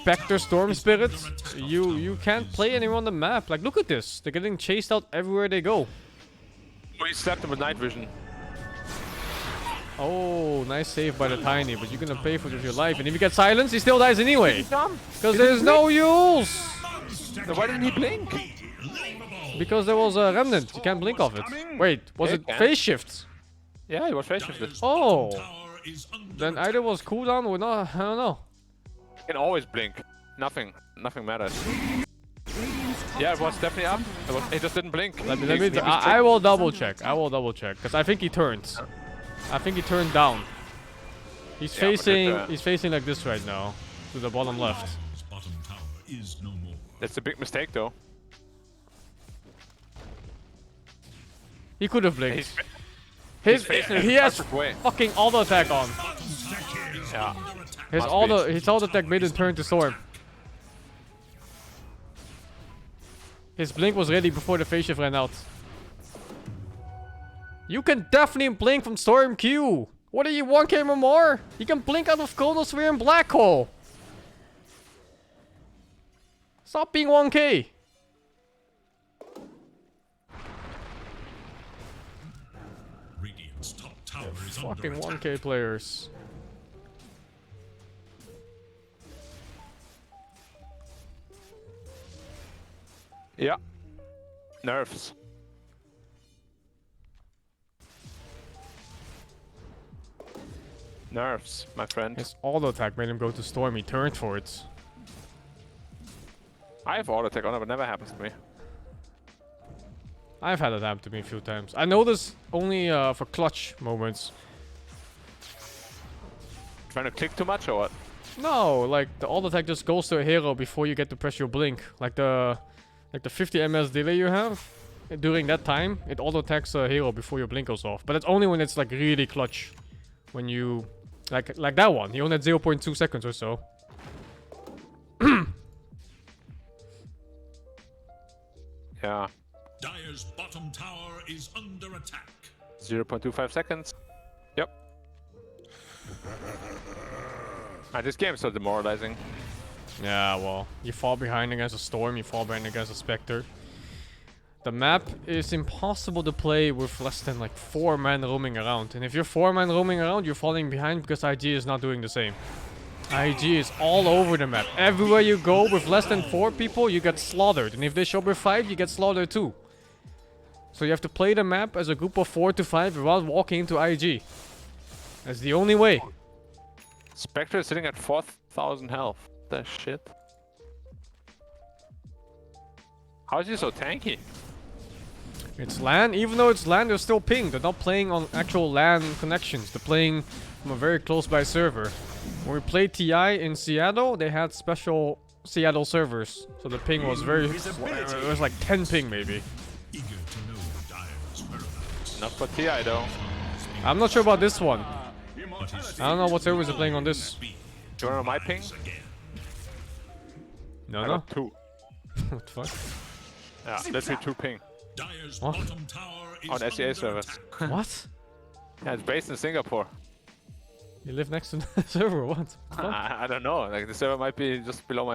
Spectre Storm Spirit, you can't play anyone on the map. Like, look at this. They're getting chased out everywhere they go. We slapped him with night vision. Oh, nice save by the Tiny, but you're gonna pay for it with your life. And if you get silenced, he still dies anyway. Because there's no use. So why didn't he blink? Because there was a remnant. You can't blink off it. Wait, was it phase shift? Yeah, it was phase shifted. Oh. Then either was cooldown or not. I don't know. You can always blink. Nothing matters. Yeah, it was definitely up. He just didn't blink. I will double check. Because I think he turned. I think he turned down. He's facing like this right now. To the bottom left. That's a big mistake though. He could have blinked. He has fucking auto attack on. Yeah. His auto attack made him turn to Storm. His blink was ready before the phase shift ran out. You can definitely blink from Storm Q. What are you, 1k or more? You can blink out of Chronosphere and Black Hole. Stop being 1k. Fucking 1k players. Yeah. Nerfs. Nerfs, my friend. His auto attack made him go to Storm. He turned for it. I have auto attack on it, but never happens to me. I've had it happen to me a few times. I know this only for clutch moments. Trying to click too much or what? No, like the auto attack just goes to a hero before you get to press your blink. Like the 50 ms delay you have. During that time, it auto attacks a hero before your blink goes off. But it's only when it's like really clutch. When you like that one. He only had 0.2 seconds or so. Yeah. Dire's bottom tower is under attack. 0.25 seconds. Yep. This game is so demoralizing. Yeah, well, you fall behind against a Storm, you fall behind against a Spectre. The map is impossible to play with less than like 4 men roaming around. And if you're 4 men roaming around, you're falling behind because IG is not doing the same. IG is all over the map. Everywhere you go with less than 4 people, you get slaughtered. And if they show up with 5, you get slaughtered too. So you have to play the map as a group of 4 to 5 without walking into IG. That's the only way. Spectre is sitting at 4,000 health. The shit. How is he so tanky? It's LAN. Even though it's LAN, they're still ping. They're not playing on actual LAN connections. They're playing from a very close by server. When we played TI in Seattle, they had special Seattle servers. So the ping was very... It was like 10 ping maybe. Not for TI though. I'm not sure about this one. I don't know what servers are playing on this. Do you wanna know my ping? No, I no. got 2. What the fuck? Yeah, literally 2 ping. What? On SEA servers. What? Yeah, it's based in Singapore. You live next to the server, what? I don't know. Like the server might be just below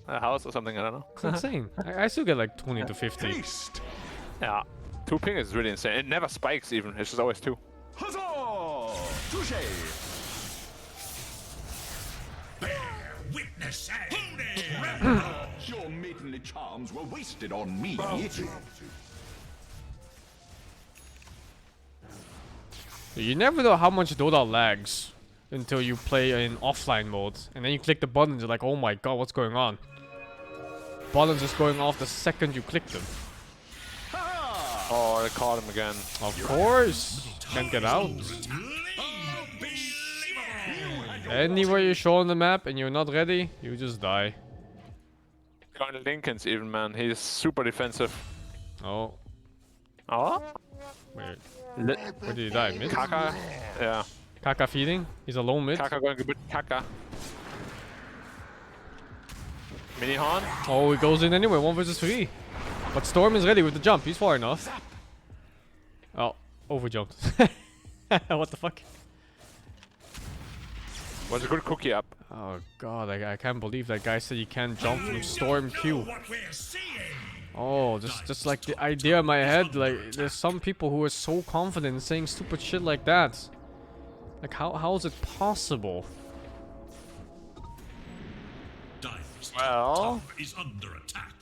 my house or something. I don't know. It's insane. I still get like 20 to 50. Yeah, 2 ping is really insane. It never spikes even. It's just always 2. Witness Your maidenly charms were wasted on me. You never know how much Dota lags until you play in offline mode. And then you click the buttons, you're like, oh my god, what's going on? Buttons is going off the second you click them. Oh, I caught him again. Of course. Can't get out. Anywhere you show on the map and you're not ready, you just die. Going Lincoln's even, man. He's super defensive. Oh. Oh? Wait. Where did he die? Mid? Kaka. Yeah. Kaka feeding? He's a lone mid? Kaka going good. Kaka. Mini horn. Oh, he goes in anyway. 1 versus 3. But Storm is ready with the jump. He's far enough. Oh, overjumped. What the fuck? Was a good cookie up. Oh god, I can't believe that guy said you can't jump from Storm Q. What we're seeing. Oh, just like the idea in my head, like there's some people who are so confident in saying stupid shit like that. Like how is it possible? Dire's Well, tower is under attack.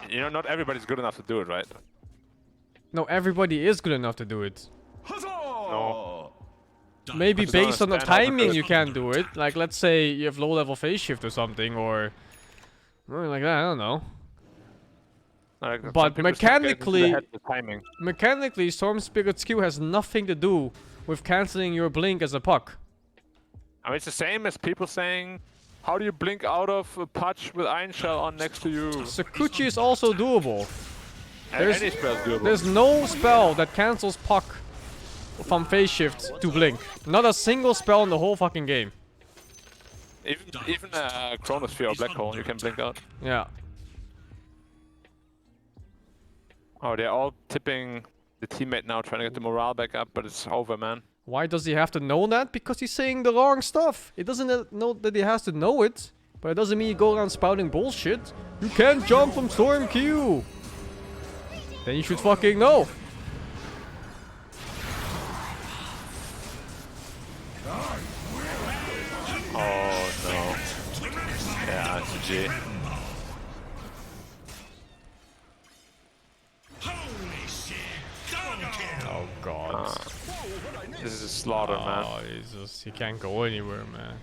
you know, not everybody's good enough to do it, right? No, everybody is good enough to do it. Huzzah! No. Maybe But you don't based on the understand how to do timing it. you can do it. Like let's say you have low level phase shift or something or like that, I don't know. Like, some But people just can't get into the mechanically, head of the timing. mechanically Storm Spirit's Q has nothing to do with canceling your blink as a puck. I mean, it's the same as people saying, how do you blink out of a patch with Iron Shell on next to you? Sakuchi is also doable. There's- Any spell's doable. There's no spell that cancels puck from phase shift to blink. Not a single spell in the whole fucking game. Even Chronosphere or Black Hole, you can blink out. Yeah. Oh, they're all tipping the teammate now, trying to get the morale back up, but it's over, man. Why does he have to know that? Because he's saying the wrong stuff. It doesn't know that he has to know it. But it doesn't mean you go around spouting bullshit. You can't jump from Storm Q. Then you should fucking know. Oh, no. Yeah, it's a G. Holy shit! Double kill. Oh god. This is a slaughter, man. Oh, Jesus. He can't go anywhere, man.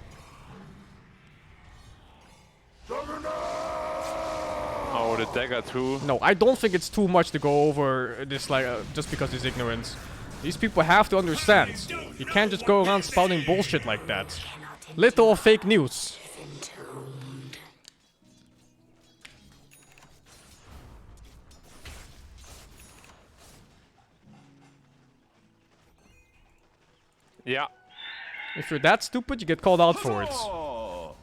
Oh, the dagger too. No, I don't think it's too much to go over this, like, just because he's ignorant. These people have to understand. You can't just go around spouting bullshit like that. Little fake news. Yeah. If you're that stupid, you get called out for it. Oh,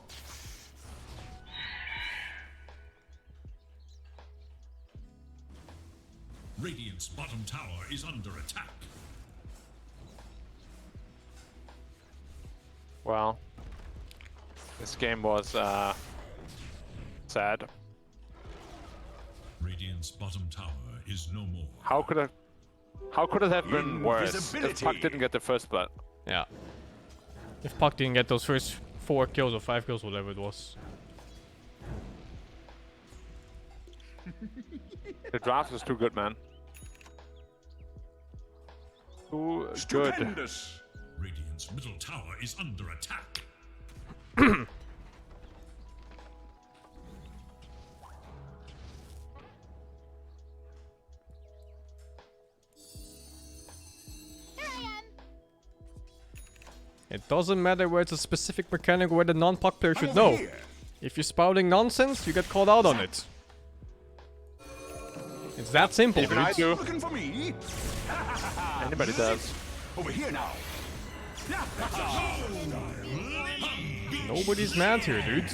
Radiant's bottom tower is under attack. Well, this game was sad. Radiant's bottom tower is no more. How could it have been worse if Invisibility. Puck didn't get the first blood? Yeah. If Puck didn't get those first 4 kills or 5 kills, whatever it was. The draft was too good, man. Too good. stupendous! Radiant's middle tower is under attack. It doesn't matter where it's a specific mechanic where the non-puck player should know. If you're spouting nonsense, you get called out on it. It's that simple, Even dude. I do. Looking for me? Anybody does. Over here now. Nobody's mad here, dude.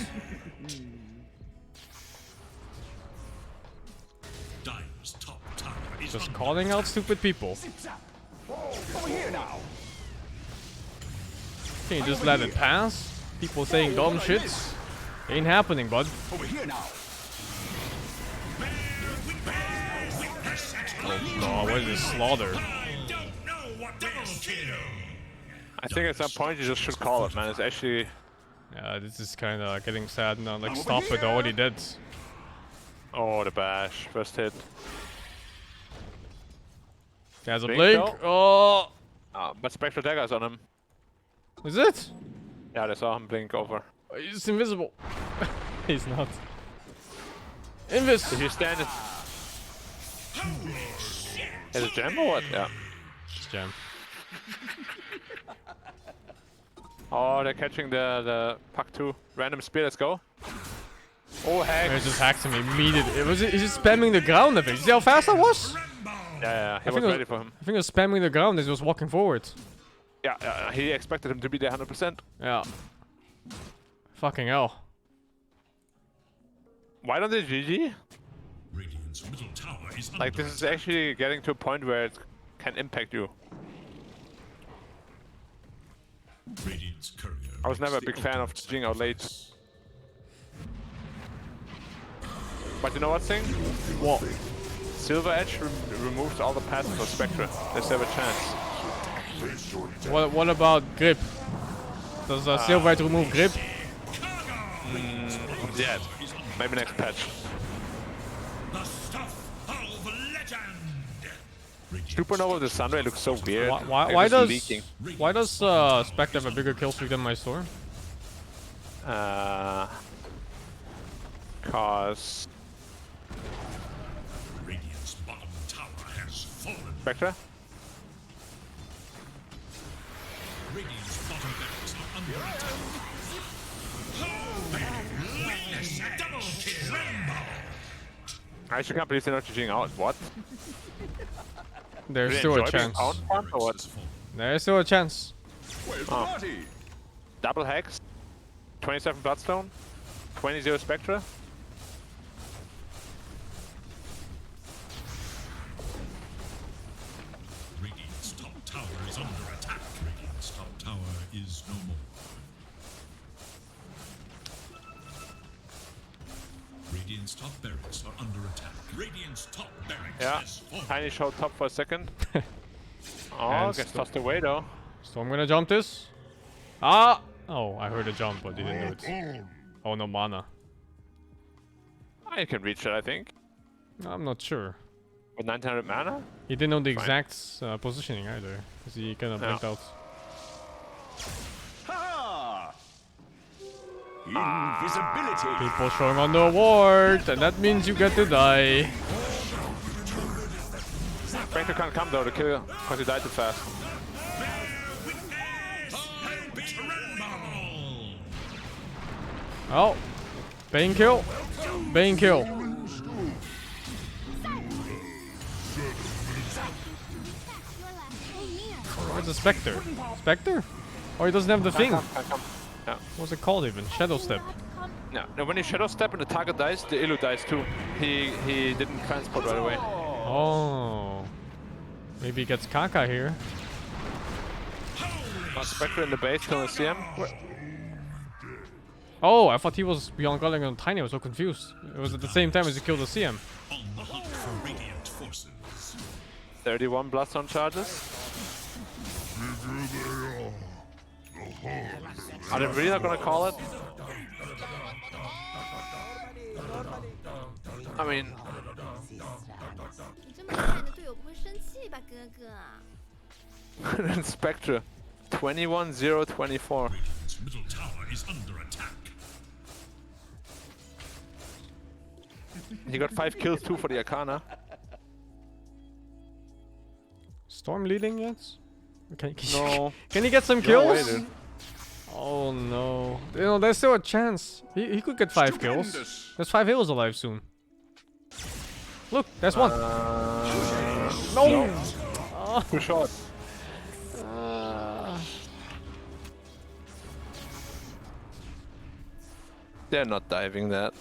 Dire's top tower is Just under calling out stupid people. Over here now. Can you just let it pass? People saying dumb shit? Ain't happening, bud. Over here now. Oh, what is this slaughter? I don't know what double kill. I think at some point you just should call it, man. It's actually... Yeah, this is kind of getting sad now. Like, stop it already dead. Oh, the bash. First hit. There's a Blink, blink. though. Oh, But Spectral Dagger's on him. is it? Yeah, they saw him blink over. He's invisible. He's not. Invis. If you stand it... Is it gem or what? Yeah. It's jam. Oh, they're catching the Puck 2. Random spear, let's go. Oh, heck. He just hacked him immediately. He's just spamming the ground, I think. See how fast I was? Yeah, he I was think it was- ready for him. I think he was spamming the ground as he was walking forward. Yeah, he expected him to be there 100%. Yeah. Fucking hell. Why don't they GG? Radiant's middle tower is under Like, this is actually getting to a point where it can impact you. I was never a big fan of Jing out late. But you know what, Sing? What? Silver Edge removes all the passes of Spectre. They still have a chance. What about grip? Does Silver Edge remove grip? Yeah, maybe next patch. The stuff of legend. Supernova with the Sunray looks so weird. Like Why it's does leaking. Spectre have a bigger kill streak than my Storm? Cause Radiant's bottom tower has fallen. Spectre? Radiant's bottom barracks are under attack. Witness double kill. I actually can't believe they're not Jing out. What? There's Do they still a enjoy being chance. outfarmed or what? There's still a chance. Where's the party? Double Hex, 27 Bloodstone, 20-0 Spectre. Radiant's top tower is under attack. Radiant's top tower is no more. Radiant's top barracks are under attack. Radiant's top barracks Yeah, has fallen. Tiny showed top for a second. Oh, And gets tossed away though. So I'm gonna jump this. Ah! Oh, I heard a jump, but didn't do it. Oh, no mana. You can reach it, I think. I'm not sure. With 1900 mana? He didn't know the Fine. exact positioning either, because he kind of blinked out. Ha! Invisibility. People showing on the ward, and that means you get to die. Spectre can't come though to kill because he died too fast. Oh, Bane kill, Bane kill. Where's the Spectre? Spectre? Oh, he doesn't have the thing. Can't come. Yeah. What's it called even? Shadow Step. Yeah. Now when you shadow step and the target dies, the Illu dies too. He didn't transport right away. Oh, maybe he gets Kaka here. Spectre in the base killing the CM. Oh, I thought he was beyond calling on Tiny. I was so confused. It was at the same time as he killed the CM. On the hunt for Radiant forces. 31 Bloodstone charges. Are they really not gonna call it? I mean, 你这么看的队友不会生气吧，哥哥？ then Spectre, 21-0-24. Radiant's middle tower is under attack. He got 5 kills too for the Arcana. Storm leading yet? No. Can he get some No kills? way, dude. Oh no. You know, there's still a chance. He could get 5 kills. Stupendous. There's 5 heroes alive soon. Look, there's one. No! Too short. They're not diving that.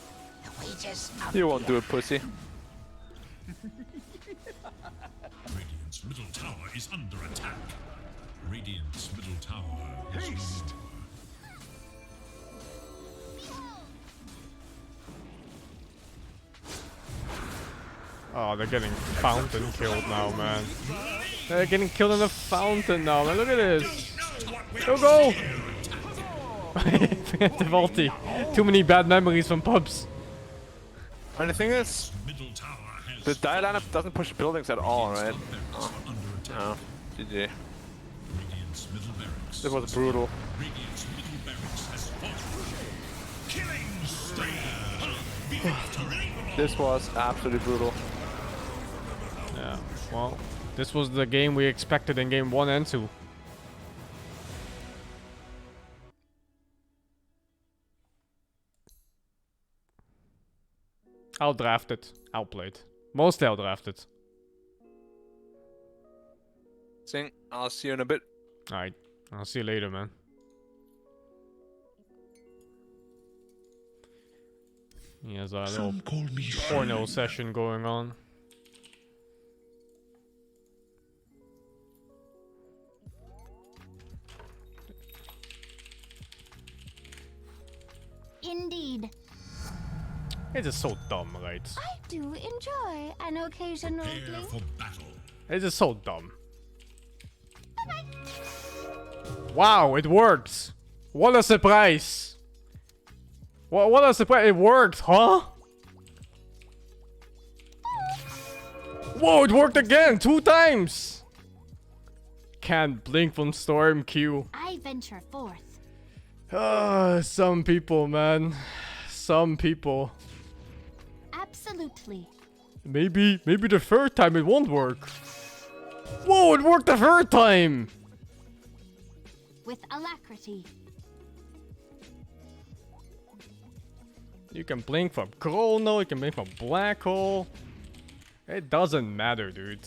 You won't do it, pussy. Radiant's middle tower is under attack. Radiant's middle tower is no more. Oh, they're getting fountain killed now, man. They're getting killed in the fountain now, man. Look at this. Go, go! Preemptive ulti. Too many bad memories from pubs. And the thing is, Middle tower has the die lineup doesn't push buildings at all, right? barracks are under attack. No. GG. Radiant's middle barracks. This was brutal. Radiant's middle barracks has fallen. Killing spree. This was absolutely brutal. Yeah, well, this was the game we expected in game 1 and 2. Outdrafted. Outplayed. Mostly outdrafted. Sing, I'll see you in a bit. Alright, I'll see you later, man. He has a little porno session going on. Indeed. It is so dumb, right? I do enjoy an occasional Prepare blink. for battle. It is so dumb. Wow, it worked! What a surprise! What a surprise! It worked, huh? Whoa, it worked again! 2 times! Can't blink from Storm Q. I venture forth. Some people, man. Some people. Absolutely. Maybe the 3rd time it won't work. Whoa, it worked the 3rd time! With alacrity. You can blink from Chrono, you can blink from Black Hole. It doesn't matter, dude.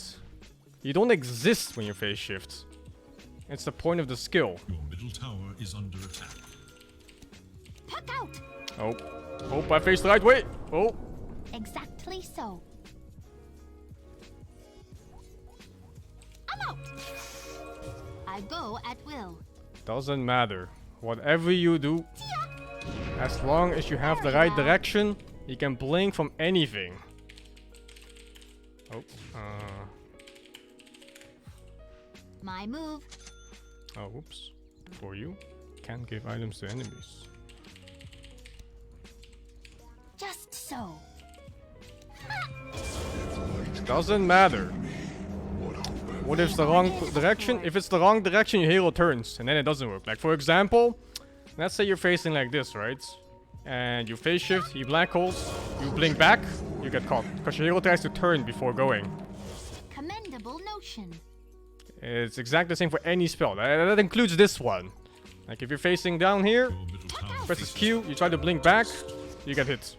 You don't exist when you phase shift. It's the point of the skill. Your middle tower is under attack. Puck out. Oh, I faced the right way. Oh, Exactly so. I'm out. I go at will. doesn't matter. Whatever you do, as long as you have the right direction, you can blink from anything. Oh, My move. oh, oops. For you, can't give items to enemies. Just so. Doesn't matter. What if it's the wrong direction? If it's the wrong direction, your hero turns, and then it doesn't work. Like, for example, let's say you're facing like this, right? And you phase shift, you black holes, you blink back, you get caught. Because your hero tries to turn before going. Commendable notion. It's exactly the same for any spell. That includes this one. Like, if you're facing down here, Your middle tower press faces Q, you try to blink back, you get hit.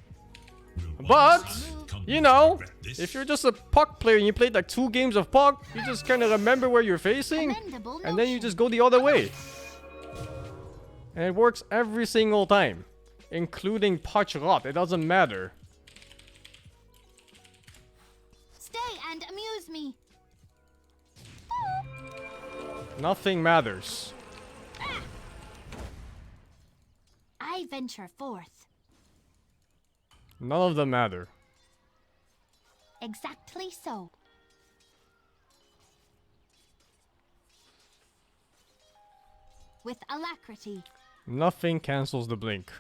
Will But, one side come you to know, regret this? if you're just a puck player and you played like 2 games of puck, you just kind of remember where you're facing, Commendable and then you notion. just go the other way. And it works every single time, including Punch Rot. It doesn't matter. Stay and amuse me. Nothing matters. I venture forth. None of them matter. Exactly so. With alacrity. Nothing cancels the blink.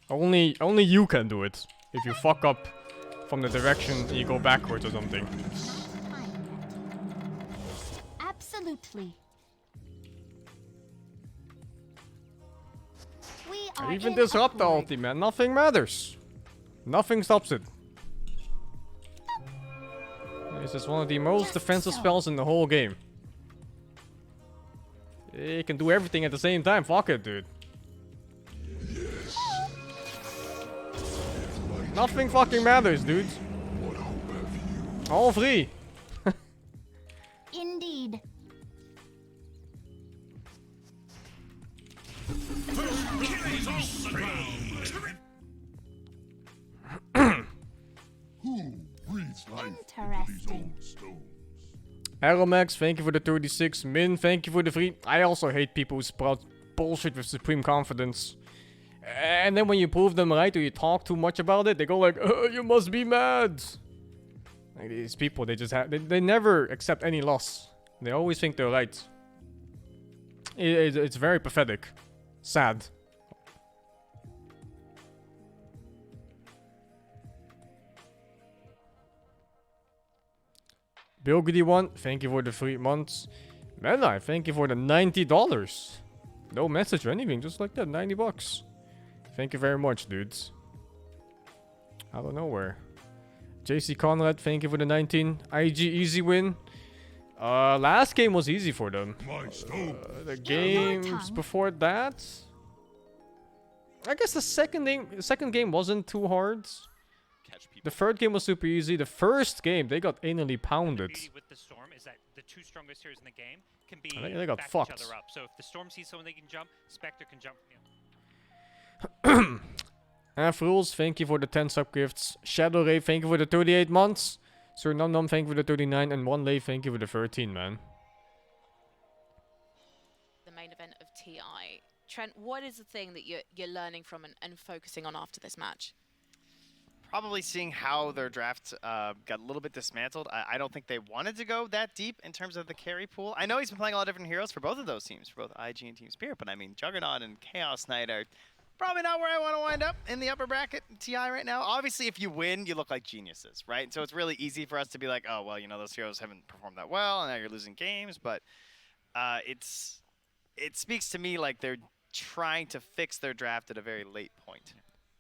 Only you can do it. If you fuck up from the direction and you go backwards or something. Time yet. Absolutely. We are Even in disrupt the accord. ulti, man. Nothing matters. Nothing stops it. This is one of the most Just defensive so. spells in the whole game. It can do everything at the same time. Fuck it, dude. Nothing fucking matters, dude. All free. Indeed. Who breathes life into these Interesting. old stones? Aeromax, thank you for the 36. Min, thank you for the 3. I also hate people who sprout bullshit with supreme confidence. And then when you prove them right or you talk too much about it, they go like, you must be mad. Like these people, they just have, they never accept any loss. They always think they're right. It's very pathetic. Sad. Bilgity1, thank you for the 3 months. Meli, thank you for the $90. No message or anything, just like that, 90 bucks. Thank you very much, dudes. Out of nowhere. JC Conrad, thank you for the 19. IG easy win. Last game was easy for them. My stone. The your games tongue. before that, I guess the second game wasn't too hard. Catch people. The third game was super easy. The first game, they got anally pounded. Beauty with the storm is that the 2 strongest heroes in the game can be I think they got back fucked. each other up. So if the storm sees someone they can jump, Spectre can jump. Half Rules, thank you for the 10 sub gifts. Shadow Ray, thank you for the 38 months. Sir Num Num, thank you for the 39. And One Lay, thank you for the 13, man. The main event of TI Trent, what is the thing that you're learning from and focusing on after this match? Probably seeing how their draft got a little bit dismantled. I don't think they wanted to go that deep in terms of the carry pool. I know he's been playing a lot of different heroes for both of those teams, for both IG and Team Spirit, but I mean, Juggernaut and Chaos Knight are probably not where I want to wind up in the upper bracket TI right now. Obviously, if you win, you look like geniuses, right? So it's really easy for us to be like, oh, well, you know, those heroes haven't performed that well, and now you're losing games. But it speaks to me like they're trying to fix their draft at a very late point.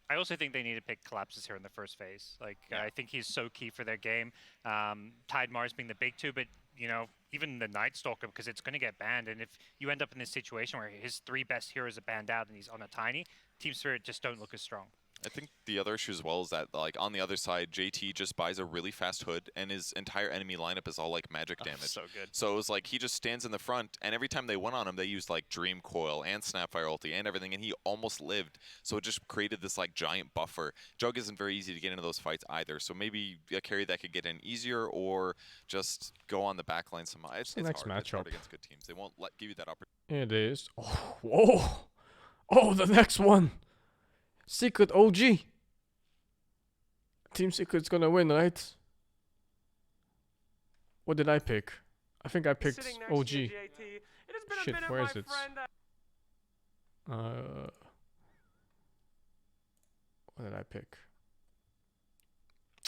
I also think they need to pick Collapses here in the first phase. Like, I think he's so key for their game. Tide Mars being the big two, but, you know, even the Night Stalker, because it's going to get banned. And if you end up in this situation where his 3 best heroes are banned out and he's on a tiny, Team Spirit just don't look as strong. I think the other issue as well is that, like, on the other side, JT just buys a really fast hood, and his entire enemy lineup is all, like, magic damage. So good. So it was like he just stands in the front, and every time they went on him, they used, like, Dream Coil and Snapfire ulti and everything, and he almost lived. So it just created this, like, giant buffer. Jug isn't very easy to get into those fights either, so maybe a carry that could get in easier or just go on the back line somehow. It's Next hard. It's hard matchup. against good teams. They won't give you that opportunity. It is. Oh, whoa. Oh, the next one. Secret OG. Team Secret's gonna win, right? What did I pick? I think I picked OG. Shit, where is it? What did I pick?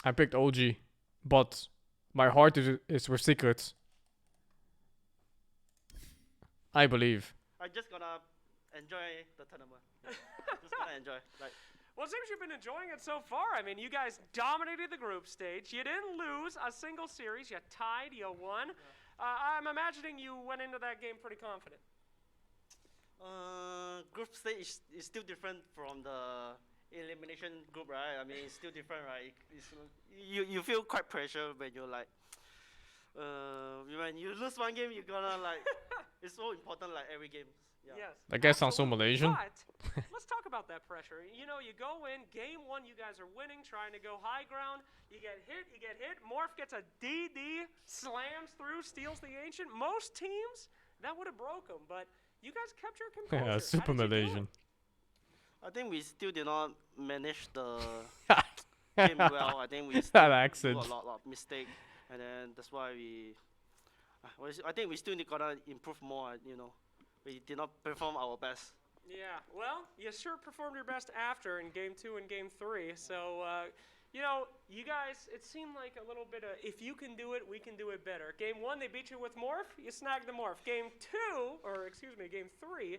I picked OG, but my heart is with Secret. I believe. I just gonna enjoy the tournament. Just gonna enjoy. Like. Well, it seems you've been enjoying it so far. I mean, you guys dominated the group stage. You didn't lose a single series. You tied. You won. I'm imagining you went into that game pretty confident. Group stage is still different from the elimination group, right? I mean, it's still different, right? You feel quite pressure when you're like, when you lose one game, you're gonna like, it's so important like every game. Yeah. Yes. That guy sounds so Malaysian. But let's talk about that pressure. You know, you go in, game 1, you guys are winning, trying to go high ground. You get hit. Morph gets a DD, slams through, steals the Ancient. Most teams, that would have broke them, but you guys kept your composure. Yeah, super Malaysian. I think we still did not manage the game well. I think we still That do accent. a lot of mistake, and then that's why I think we still gotta improve more. You know. We did not perform our best. Yeah, well, you sure performed your best after in Game 2 and Game 3. So, you know, you guys, it seemed like a little bit of, if you can do it, we can do it better. Game 1, they beat you with Morph. You snagged the Morph. Game 3,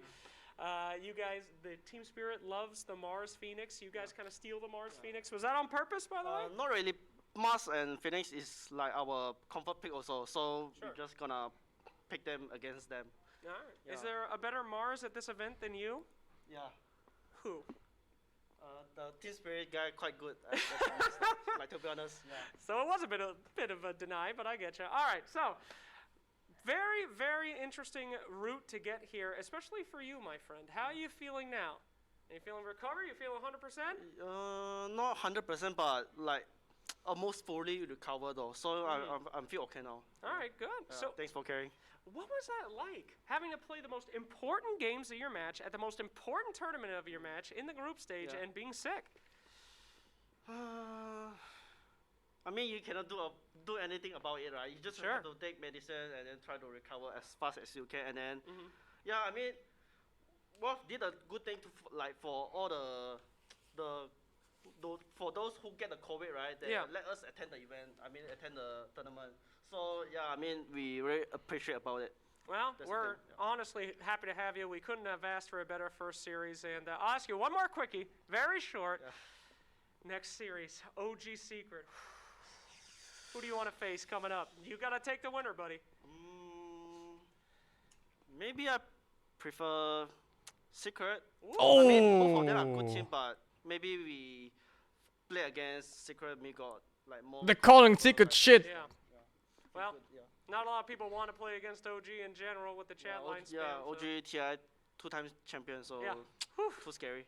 you guys, the Team Spirit loves the Mars Phoenix. You guys kind of steal the Mars Phoenix. Was that on purpose, by the way? Not really. Mars and Phoenix is like our comfort pick also. So we're just gonna pick them against them. All right. Yeah. Is there a better Mars at this event than you? Yeah. Who? The Team Spirit guy quite good. Like to be honest. Yeah. So it was a bit of a deny, but I get you. All right. So very, very interesting route to get here, especially for you, my friend. How are you feeling now? Are you feeling recovered? You feeling 100%? Not 100%, but like almost fully recovered though. So I'm feel okay now. All right. Good. So thanks for caring. What was that like, having to play the most important games of your match at the most important tournament of your match in the group stage and being sick? I mean, you cannot do anything about it, right? You just have to take medicine and then try to recover as fast as you can. And then, yeah, I mean, Wolf did a good thing to like for all for those who get the COVID, right? They let us attend the event. I mean, attend the tournament. So yeah, I mean, we really appreciate about it. Well, we're honestly happy to have you. We couldn't have asked for a better first series. And I'll ask you one more quickie, very short. Yeah. Next series, OG Secret. Who do you want to face coming up? You got to take the winner, buddy. Maybe I prefer Secret. Oh! I mean, both of them are good team, but maybe we play against Secret. We got like more. They're calling Secret shit. Yeah. Well, not a lot of people want to play against OG in general with the chat line spam. Yeah, OG TI 2-time champion, so too scary.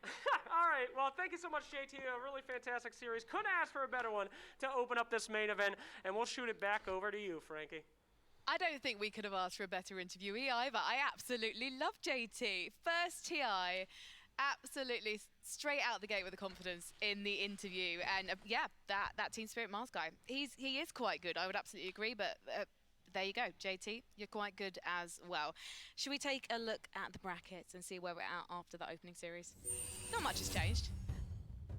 All right, well, thank you so much, JT. A really fantastic series. Couldn't ask for a better one to open up this main event, and we'll shoot it back over to you, Frankie. I don't think we could have asked for a better interviewee either. I absolutely love JT. First TI, absolutely straight out the gate with the confidence in the interview. And yeah, that Team Spirit Mars guy, he is quite good. I would absolutely agree, but there you go, JT, you're quite good as well. Should we take a look at the brackets and see where we're at after the opening series? Not much has changed,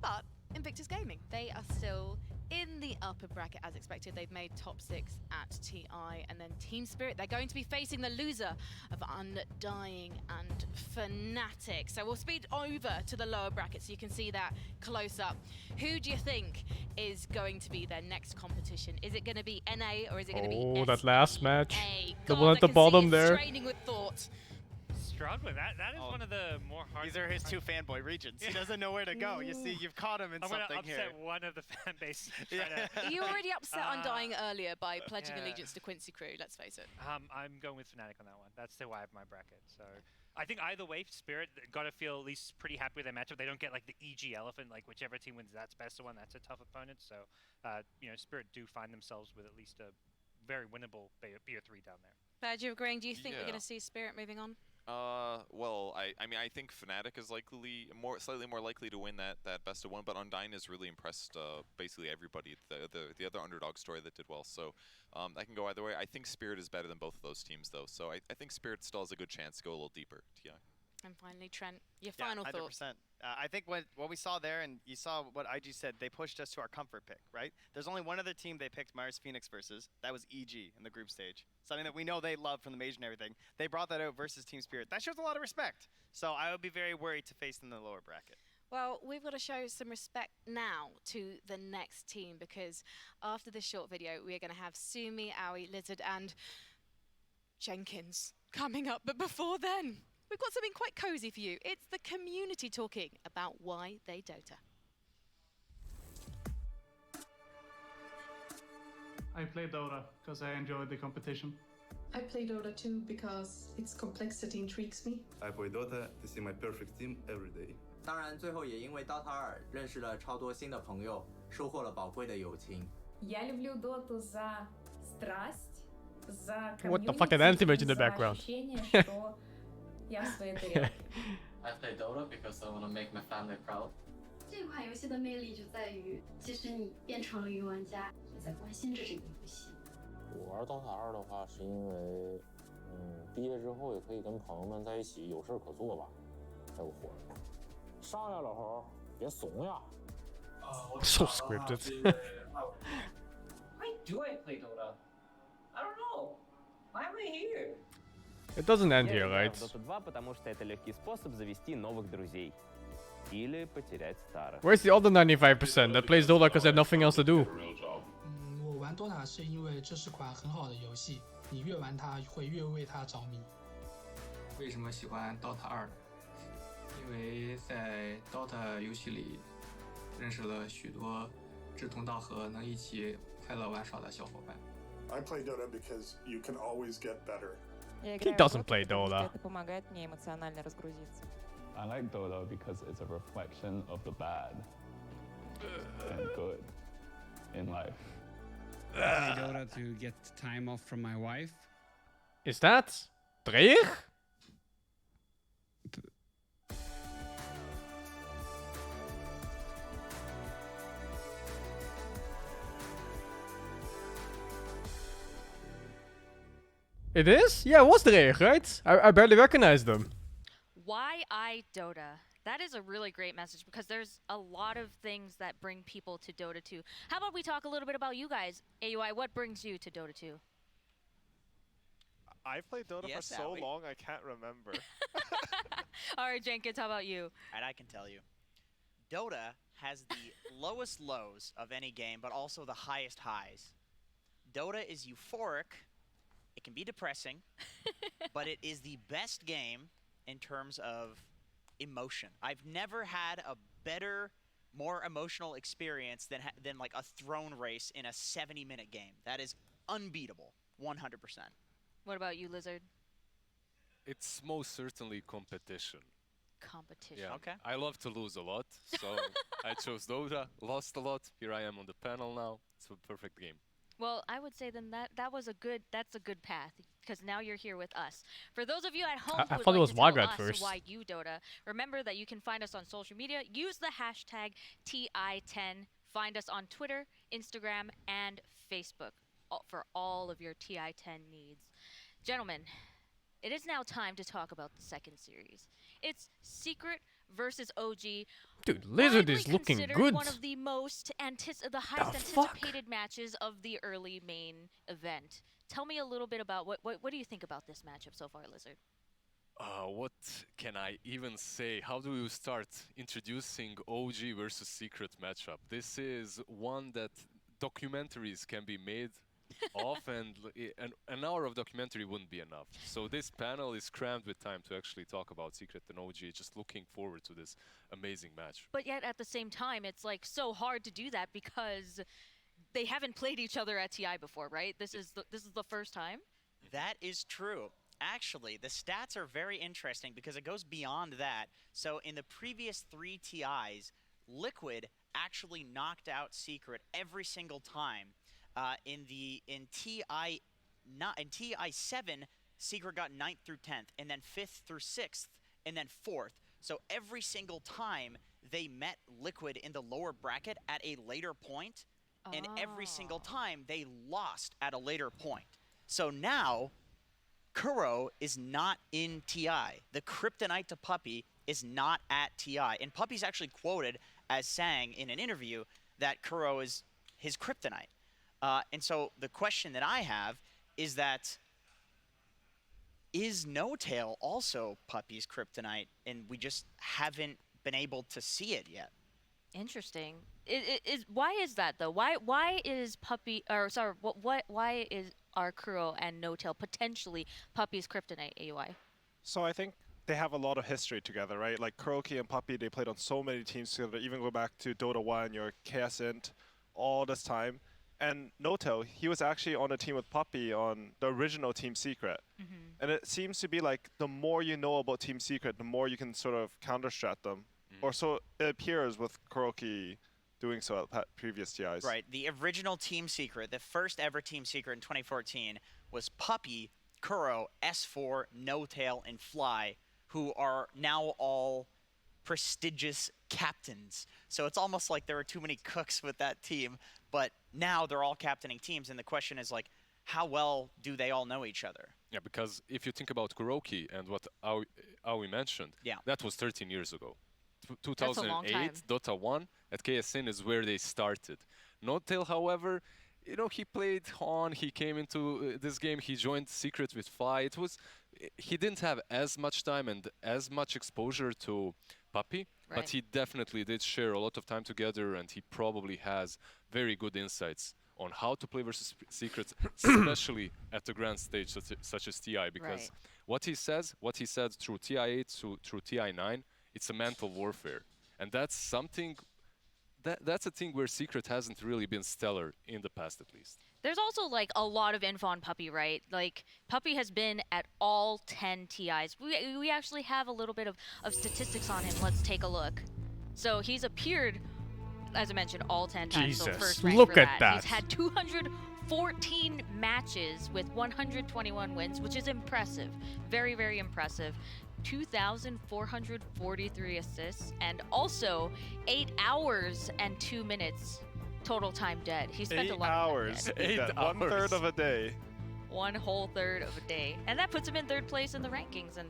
but Invictus Gaming, they are still in the upper bracket as expected. They've made top 6 at TI, and then Team Spirit, they're going to be facing the loser of Undying and Fnatic. So we'll speed over to the lower bracket so you can see that close up. Who do you think is going to be their next competition? Is it going to be NA or is it going to be Oh, that last match. The God, one I at the can see bottom you there. straining with thought. Struggling. That is one of the more hard. These are his 2 fanboy regions. He doesn't know where to go. You see, you've caught him in I'm something gonna upset here. one of the fan base. You already upset Undying earlier by pledging allegiance to Quincy Crew, let's face it. I'm going with Fnatic on that one. That's the why I have my bracket. So I think either way, Spirit got to feel at least pretty happy with their matchup. They don't get like the EG Elephant, like whichever team wins that's best of one. That's a tough opponent. So you know, Spirit do find themselves with at least a very winnable BO3 down there. Bad, you agreeing? Do you think we're going to see Spirit moving on? Well, I mean, I think Fnatic is slightly more likely to win that best of one, but Undyne has really impressed basically everybody. The other underdog story that did well, so I can go either way. I think Spirit is better than both of those teams, though, so I think Spirit still has a good chance to go a little deeper. TI. And finally, Trent, your final 100%. thoughts. I think what we saw there, and you saw what IG said, they pushed us to our comfort pick, right? There's only one other team they picked Myers Phoenix versus. That was EG in the group stage. Something that we know they love from the Mage and everything. They brought that out versus Team Spirit. That shows a lot of respect. So I would be very worried to face them in the lower bracket. Well, we've got to show some respect now to the next team, because after this short video, we are going to have Sumi, Aoi, Lizard, and Jenkins coming up. But before then, we've got something quite cozy for you. It's the community talking about why they Dota. I play Dota because I enjoy the competition. I play Dota too because its complexity intrigues me. I play Dota to see my perfect team every day. 当然，最后也因为 Dota 2认识了超多新的朋友，收获了宝贵的友情。Я люблю Доту за страсть, за What the fuck, an anti-mage in the background. ощущение, что я в своей тарелке. I play Dota because I want to make my family proud. 这款游戏的魅力就在于，即使你变成了云玩家，也在关心着这个游戏。我玩 DOTA 2的话，是因为，毕业之后也可以跟朋友们在一起有事可做吧，才有活儿。上呀，老猴，别怂呀！So scripted. Why do I play Dota? I don't know. Why am I here? It doesn't end here, right? Dota 2, потому что это легкий способ завести новых друзей. Или потерять старых. Where's the other 95% that plays Dota because they have nothing else to do? 我玩 Dota 是因为这是款很好的游戏，你越玩它会越为它着迷。为什么喜欢 Dota 2？因为在 Dota 游戏里认识了许多志同道合、能一起快乐玩耍的小伙伴。I play Dota because you can always get better. He doesn't play Dota. Это помогает мне эмоционально разгрузиться. I like Dota because it's a reflection of the bad and good in life. I play Dota to get time off from my wife. Is that Dreig? It is? Yeah, it was Dreig, right? I barely recognized them. Why I Dota? That is a really great message because there's a lot of things that bring people to Dota 2. How about we talk a little bit about you guys? AUI, what brings you to Dota 2? I've played Dota for so long, I can't remember. All right, Jenkins, how about you? And I can tell you. Dota has the lowest lows of any game, but also the highest highs. Dota is euphoric. It can be depressing, but it is the best game in terms of emotion. I've never had a better, more emotional experience than like a throne race in a 70-minute game. That is unbeatable, 100%. What about you, Lizard? It's most certainly competition. Competition. Yeah. Okay. I love to lose a lot, so I chose Dota, lost a lot. Here I am on the panel now. It's a perfect game. Well, I would say then that's a good path because now you're here with us. For those of you at home I who would thought it like was to tell Waga at us first. why you Dota, remember that you can find us on social media. Use the hashtag TI10. Find us on Twitter, Instagram, and Facebook for all of your TI10 needs. Gentlemen, it is now time to talk about the second series. It's Secret versus OG. Dude, Lizard widely is looking considered good. one of the the highest fuck? anticipated matches of the early main event. Tell me a little bit about what do you think about this matchup so far, Lizard? What can I even say? How do you start introducing OG versus Secret matchup? This is one that documentaries can be made of, and an hour of documentary wouldn't be enough. So this panel is crammed with time to actually talk about Secret and OG. Just looking forward to this amazing match. But yet at the same time, it's like so hard to do that because they haven't played each other at TI before, right? This is the first time. That is true. Actually, the stats are very interesting because it goes beyond that. So in the previous 3 TIs, Liquid actually knocked out Secret every single time. In TI 7, Secret got 9th through 10th, and then 5th through 6th, and then 4th. So every single time they met Liquid in the lower bracket at a later point, and every single time they lost at a later point. So now, Kuro is not in TI. The Kryptonite to Puppy is not at TI. And Puppy's actually quoted as saying in an interview that Kuro is his Kryptonite. And so the question that I have is that, is No Tail also Puppy's Kryptonite, and we just haven't been able to see it yet? Interesting. Why is that though? Why is Puppy why are Kuro and No Tail potentially Puppy's Kryptonite, AUI? So I think they have a lot of history together, right? Like Kuroki and Puppy, they played on so many teams together, even go back to Dota 1, your KSINT, all this time. And Noto, he was actually on a team with Puppy on the original Team Secret. And it seems to be like the more you know about Team Secret, the more you can sort of counter-strat them. Or so it appears with Kuroki doing so at previous TIs. Right. The original Team Secret, the first ever Team Secret in 2014, was Puppy, Kuro, S4, No Tail, and Fly, who are now all prestigious captains. So it's almost like there were too many cooks with that team, but now they're all captaining teams, and the question is like, how well do they all know each other? Yeah, because if you think about Kuroki and what Aoi mentioned, that was 13 years ago. 2008, Dota 1 at KSN is where they started. Notail, however, you know, he played on, he came into this game, he joined Secret with Fly. He didn't have as much time and as much exposure to Puppy, but he definitely did share a lot of time together, and he probably has very good insights on how to play versus Secrets, especially at the grand stage such as TI, because what he said through TI8 through TI9, it's a mental warfare. And that's something, that's a thing where Secret hasn't really been stellar in the past, at least. There's also like a lot of info on Puppy, right? Like Puppy has been at all 10 TIs. We actually have a little bit of statistics on him. Let's take a look. So he's appeared, as I mentioned, all 10 times. So first rank look for at that. He's had 214 matches with 121 wins, which is impressive. Very, very impressive. 2,443 assists, and also 8 hours and 2 minutes total time dead. He spent a lot of time dead. 8 hours. 1/3 of a day. One whole third of a day, and that puts him in 3rd place in the rankings. And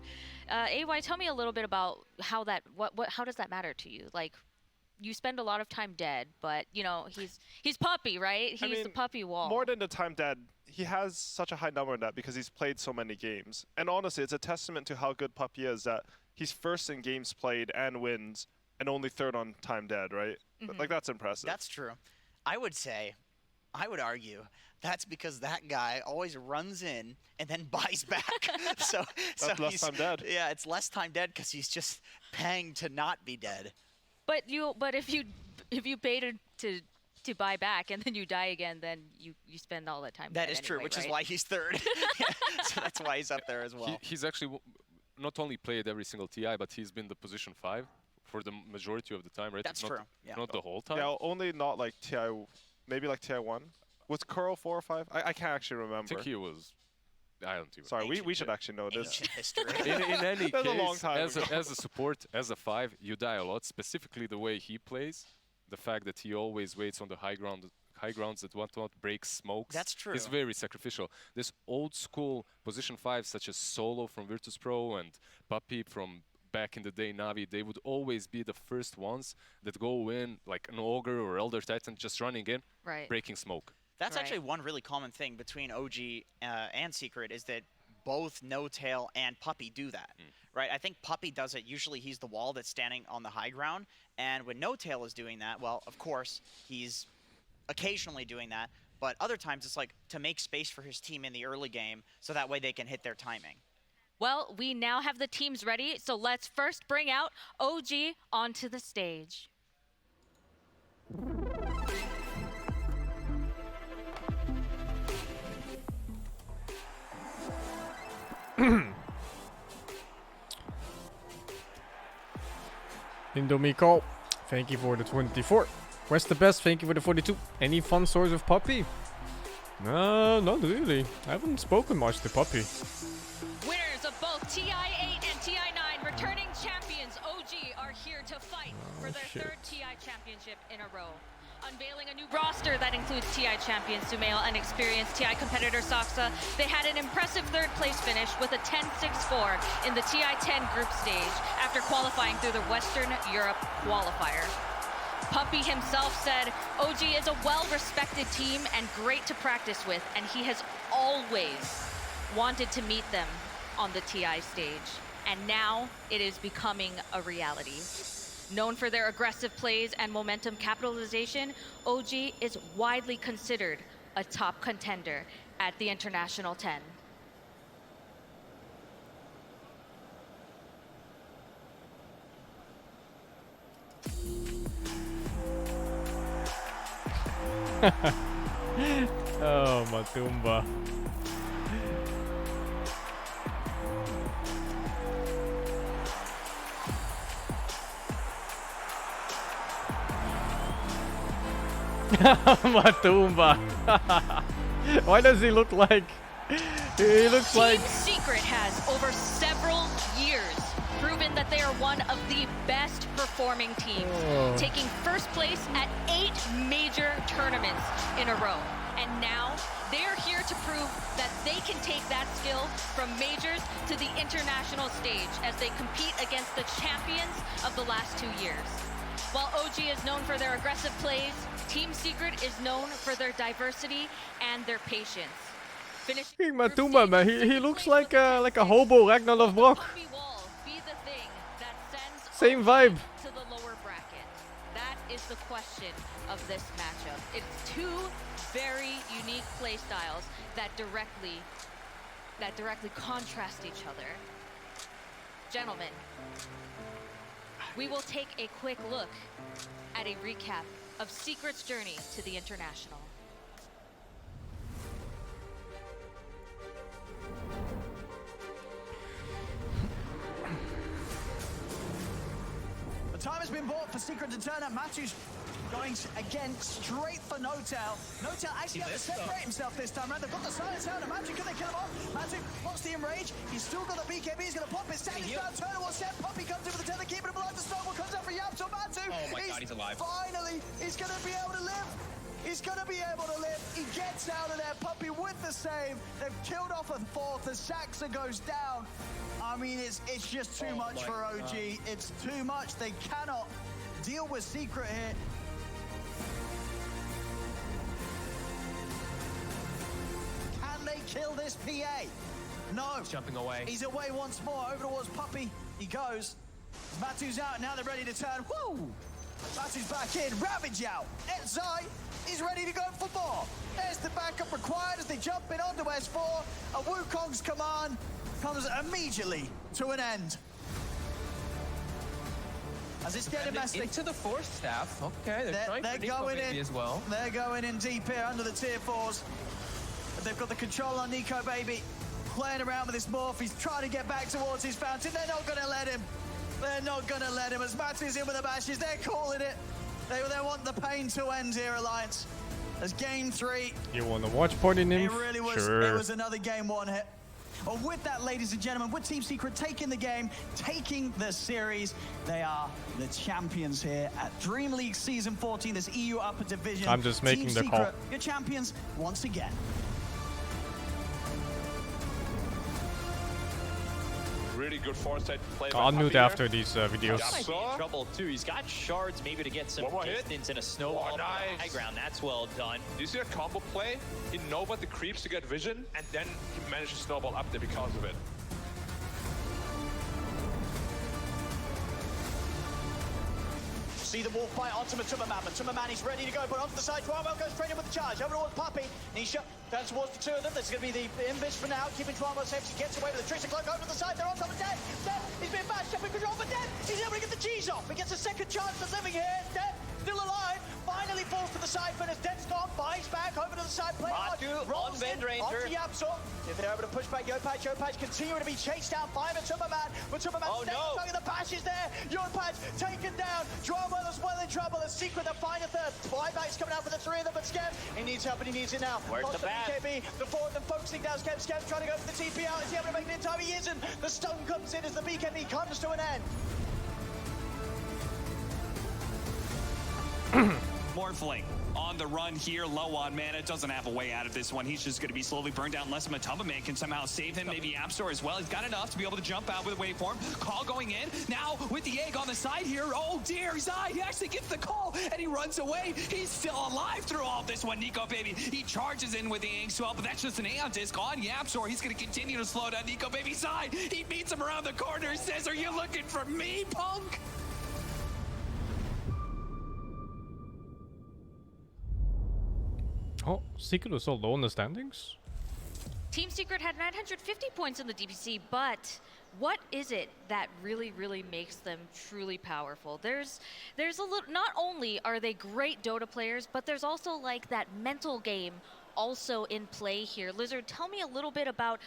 AY, tell me a little bit about how that how does that matter to you? Like, you spend a lot of time dead, but you know he's Puppy, right? He's the Puppy wall. More than the time dead, he has such a high number in that because he's played so many games. And honestly, it's a testament to how good Puppy is that he's 1st in games played and wins, and only 3rd on time dead, right? Like, that's impressive. That's true. I would argue that's because that guy always runs in and then buys back. so that's less time dead. Yeah, it's less time dead because he's just paying to not be dead. But if you pay to buy back and then you die again, then you spend all that time. That is anyway, true, which right? is why he's 3rd. So that's why he's up there as well. He's actually not only played every single TI, but he's been the position 5 for the majority of the time, right? That's not, true. Yeah. Not the whole time. Yeah, only not like TI, maybe like TI1. Was Curl 4 or 5? I can't actually remember. I think he was. I don't even. Sorry, we should actually know this. in any That's case, a long time as ago. a support, as a 5, you die a lot. Specifically, the way he plays, the fact that he always waits on the high grounds that want not break smokes. That's true. Is very sacrificial. This old school position 5, such as Solo from Virtus Pro and Puppy from back in the day Navi, they would always be the first ones that go in like an Ogre or Elder Titan, just running in, breaking smoke. That's actually one really common thing between OG and Secret is that both No Tail and Puppy do that, right? I think Puppy does it. Usually he's the wall that's standing on the high ground. And when No Tail is doing that, well, of course, he's occasionally doing that. But other times it's like to make space for his team in the early game so that way they can hit their timing. Well, we now have the teams ready. So let's first bring out OG onto the stage. Indomiko, thank you for the 24. Where's the best? Thank you for the 42. Any fun stories with Puppy? No, not really. I haven't spoken much to Puppy. Winners of both TI8 and TI9, returning champions OG are here to fight for their third TI championship in a row. Unveiling a new roster that includes TI champion Sumail and experienced TI competitor Saksa, they had an impressive third place finish with a 10-6-4 in the TI10 group stage after qualifying through the Western Europe qualifier. Puppy himself said, OG is a well-respected team and great to practice with, and he has always wanted to meet them on the TI stage. And now it is becoming a reality. Known for their aggressive plays and momentum capitalization, OG is widely considered a top contender at the International 10. Oh, Matumba. Matumba. Why does he look like... He looks like... Team Secret has, over several years, proven that they are one of the best performing teams, taking first place at 8 major tournaments in a row. And now, they are here to prove that they can take that skill from majors to the international stage as they compete against the champions of the last 2 years. While OG is known for their aggressive plays, Team Secret is known for their diversity and their patience. Kijk Matumba, man. He looks like a hobo Ragnarov Brock. Same vibe. To the lower bracket. That is the question of this matchup. It's two very unique play styles that directly contrast each other. Gentlemen, we will take a quick look at a recap of Secret's journey to the International. The time has been bought for Secret to turn up. Matthew's going again straight for No Tail. No Tail actually has to separate himself this time around. They've got the silence out of Matthew. Can they kill him off? Matthew wants the enrage. He's still got the BKB. He's going to pop it. Standing down. Turner will set. Puppy comes in with the tether, keeping him alive. The Snowball comes out for Yap. So Matthew, oh my God, he's alive. Finally, he's going to be able to live. He's going to be able to live. He gets out of there. Puppy with the save. They've killed off a fourth. The Saxa goes down. I mean, it's just too much for OG. God. It's too much. They cannot deal with Secret here. Can they kill this PA? No. He's jumping away. He's away once more. Over towards Puppy. He goes. Matu's out. Now they're ready to turn. Woo! Matu's back in. Ravage out. Edzai is ready to go for more. There's the backup required as they jump in onto S4. And Wukong's command comes immediately to an end. As it's getting messy. Into the fourth staff. Okay, they're going in as well. They're going in deep here under the tier 4s. But they've got the control on Nico Baby. Playing around with his morph. He's trying to get back towards his fountain. They're not going to let him. They're not going to let him. As Matu's in with the bashes, they're calling it. They want the pain to end here, Alliance. as game 3. You want to watch Party Nymph? It really was. Sure. It was another game 1 hit. Well, with that, ladies and gentlemen, with Team Secret taking the game, taking the series, they are the champions here at Dream League Season 14, this EU Upper Division. I'm just making Team the Secret, call. your champions once again. Really good foresight play. I'll mute after these videos. Might be in trouble too. He's got shards maybe to get some distance in a snowball high ground. That's well done. Do you see a combo play? He knows about the creeps to get vision, and then he managed to snowball up there because of it. See the wolf bite onto Matuma-man. Matuma-man is ready to go, but onto the side. Tuamo goes straight in with the charge. Over towards Puppy. Nisha turns towards the two of them. This is going to be the invis for now, keeping Tuamo safe. He gets away with the Trickster Cloak over to the side. They're on top of Dead. Dead. He's being bashed up in control, but Dead. He's able to get the G's off. He gets a second chance at living here. Dead. Still alive. Finally falls to the side, but as Dead's gone, buys back over to the side. Play on Wind Ranger. Onto Yapsor. If they're able to push back Yopaj, Yopaj continuing to be chased down by Matuma-man. Matuma-man stays stuck in the bash is there. Yopaj taken down. Drumwell as well in trouble. A Secret that find a third. Flyback's coming out for the three of them, but Skev, he needs help and he needs it now. Where's the bat? BKB, the four of them focusing down. Skev's trying to go for the TP out. Is he able to make it in time? He isn't. The stone comes in as the BKB comes to an end. Morphling on the run here, low on mana, doesn't have a way out of this one. He's just going to be slowly burned out unless Matuma-man can somehow save him. Maybe Appstore as well. He's got enough to be able to jump out with a waveform. Call going in. Now with the egg on the side here. Oh dear, he actually gets the call and he runs away. He's still alive through all this one, Nico Baby. He charges in with the egg swell, but that's just an Aeon disc on Yapstor. He's going to continue to slow down Nico Baby's side. He meets him around the corner and says, "Are you looking for me, punk?" Oh, Secret was so low in the standings? Team Secret had 950 points in the DPC, but what is it that really, really makes them truly powerful? There's a little, not only are they great Dota players, but there's also like that mental game also in play here. Lizard, tell me a little bit about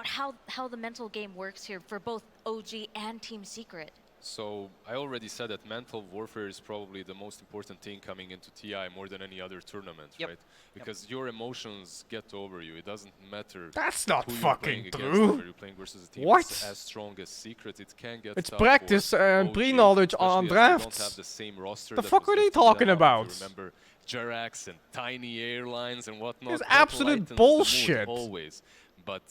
how the mental game works here for both OG and Team Secret. So I already said that mental warfare is probably the most important thing coming into TI more than any other tournament, right? Because your emotions get over you. It doesn't matter. That's not who fucking you're true. against, you're playing versus a team What? that's as strong as Secret. It can get It's tough practice for and OG, pre-knowledge on especially as they don't drafts. have the same roster The that fuck was are they lifted talking them up. about? You remember Jerax and Tiny Airlines and whatnot. It's That absolute lightens the mood bullshit. always. But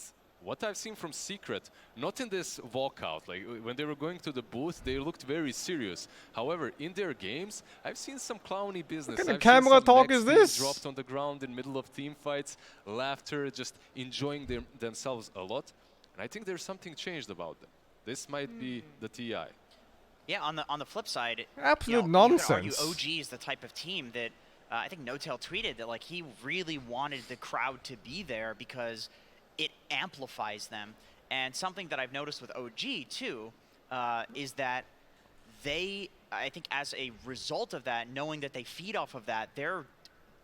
what I've seen from Secret, not in this walkout, like when they were going to the booth, they looked very serious. However, in their games, I've seen some clowny business. What kind of I've camera seen some talk mech is teams this? dropped on the ground in middle of team fights, laughter, just enjoying themselves a lot. And I think there's something changed about them. This might be the TI. Yeah, on the flip side, Absolute you nonsense. could argue OG is the type of team that I think NoTail tweeted that like he really wanted the crowd to be there because it amplifies them. And something that I've noticed with OG too is that they, I think as a result of that, knowing that they feed off of that, they're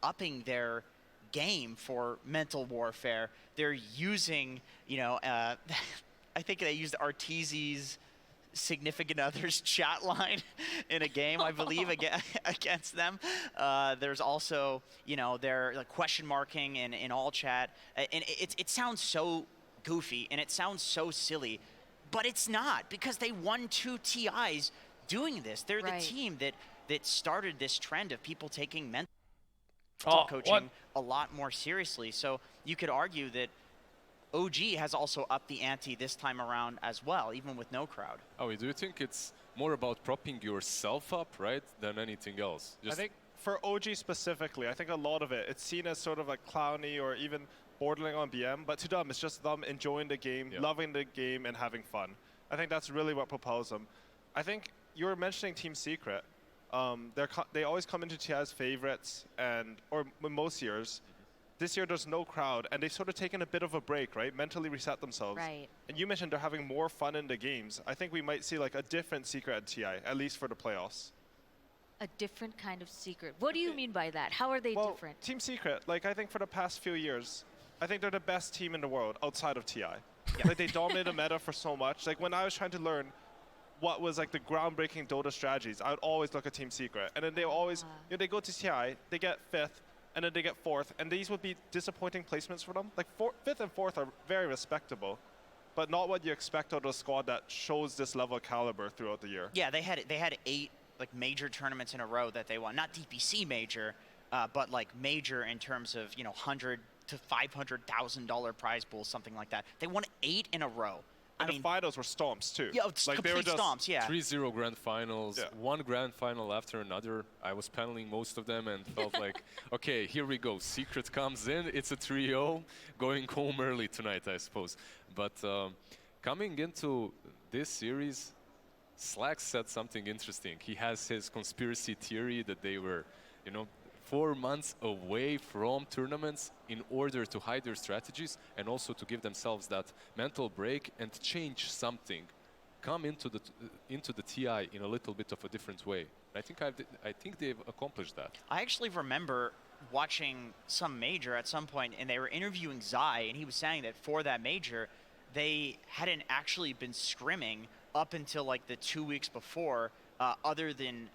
upping their game for mental warfare. They're using, you know, I think they used Arteezy's significant other's chat line in a game, I believe, against them. There's also, you know, they're like question marking in all chat, and it sounds so goofy and it sounds so silly, but it's not, because they won 2 TIs doing this. They're the team that started this trend of people taking mental coaching a lot more seriously. So you could argue that OG has also upped the ante this time around as well, even with no crowd. Oh, do you think it's more about propping yourself up, right, than anything else? I think for OG specifically, I think a lot of it's seen as sort of like clowny or even bordering on BM, but to them, it's just them enjoying the game, loving the game, and having fun. I think that's really what propels them. I think you were mentioning Team Secret. They always come into TI as favorites, or most years. This year, there's no crowd, and they've sort of taken a bit of a break, right? Mentally reset themselves. Right. And you mentioned they're having more fun in the games. I think we might see like a different Secret at TI, at least for the playoffs. A different kind of Secret. What do you mean by that? How are they different? Team Secret, like I think for the past few years, I think they're the best team in the world outside of TI. Like they dominate the meta for so much. Like when I was trying to learn what was like the groundbreaking Dota strategies, I would always look at Team Secret. And then they always, you know, they go to TI, they get 5th, and then they get 4th, and these would be disappointing placements for them. Like 5th and 4th are very respectable, but not what you expect out of a squad that shows this level of caliber throughout the year. Yeah, they had 8 like major tournaments in a row that they won. Not DPC major, but like major in terms of, you know, $100,000 to $500,000 prize pools, something like that. They won 8 in a row. And the finals were stomps too. Yeah, it's like complete stomps, yeah. 3-0 grand finals, one grand final after another. I was paneling most of them and felt like, okay, here we go. Secret comes in, it's a 3-0, going home early tonight, I suppose. But coming into this series, Slack said something interesting. He has his conspiracy theory that they were, you know, 4 months away from tournaments in order to hide their strategies and also to give themselves that mental break and change something, come into the TI in a little bit of a different way. I think they've accomplished that. I actually remember watching some major at some point, and they were interviewing Zai, and he was saying that for that major, they hadn't actually been scrimming up until like the 2 weeks before, other than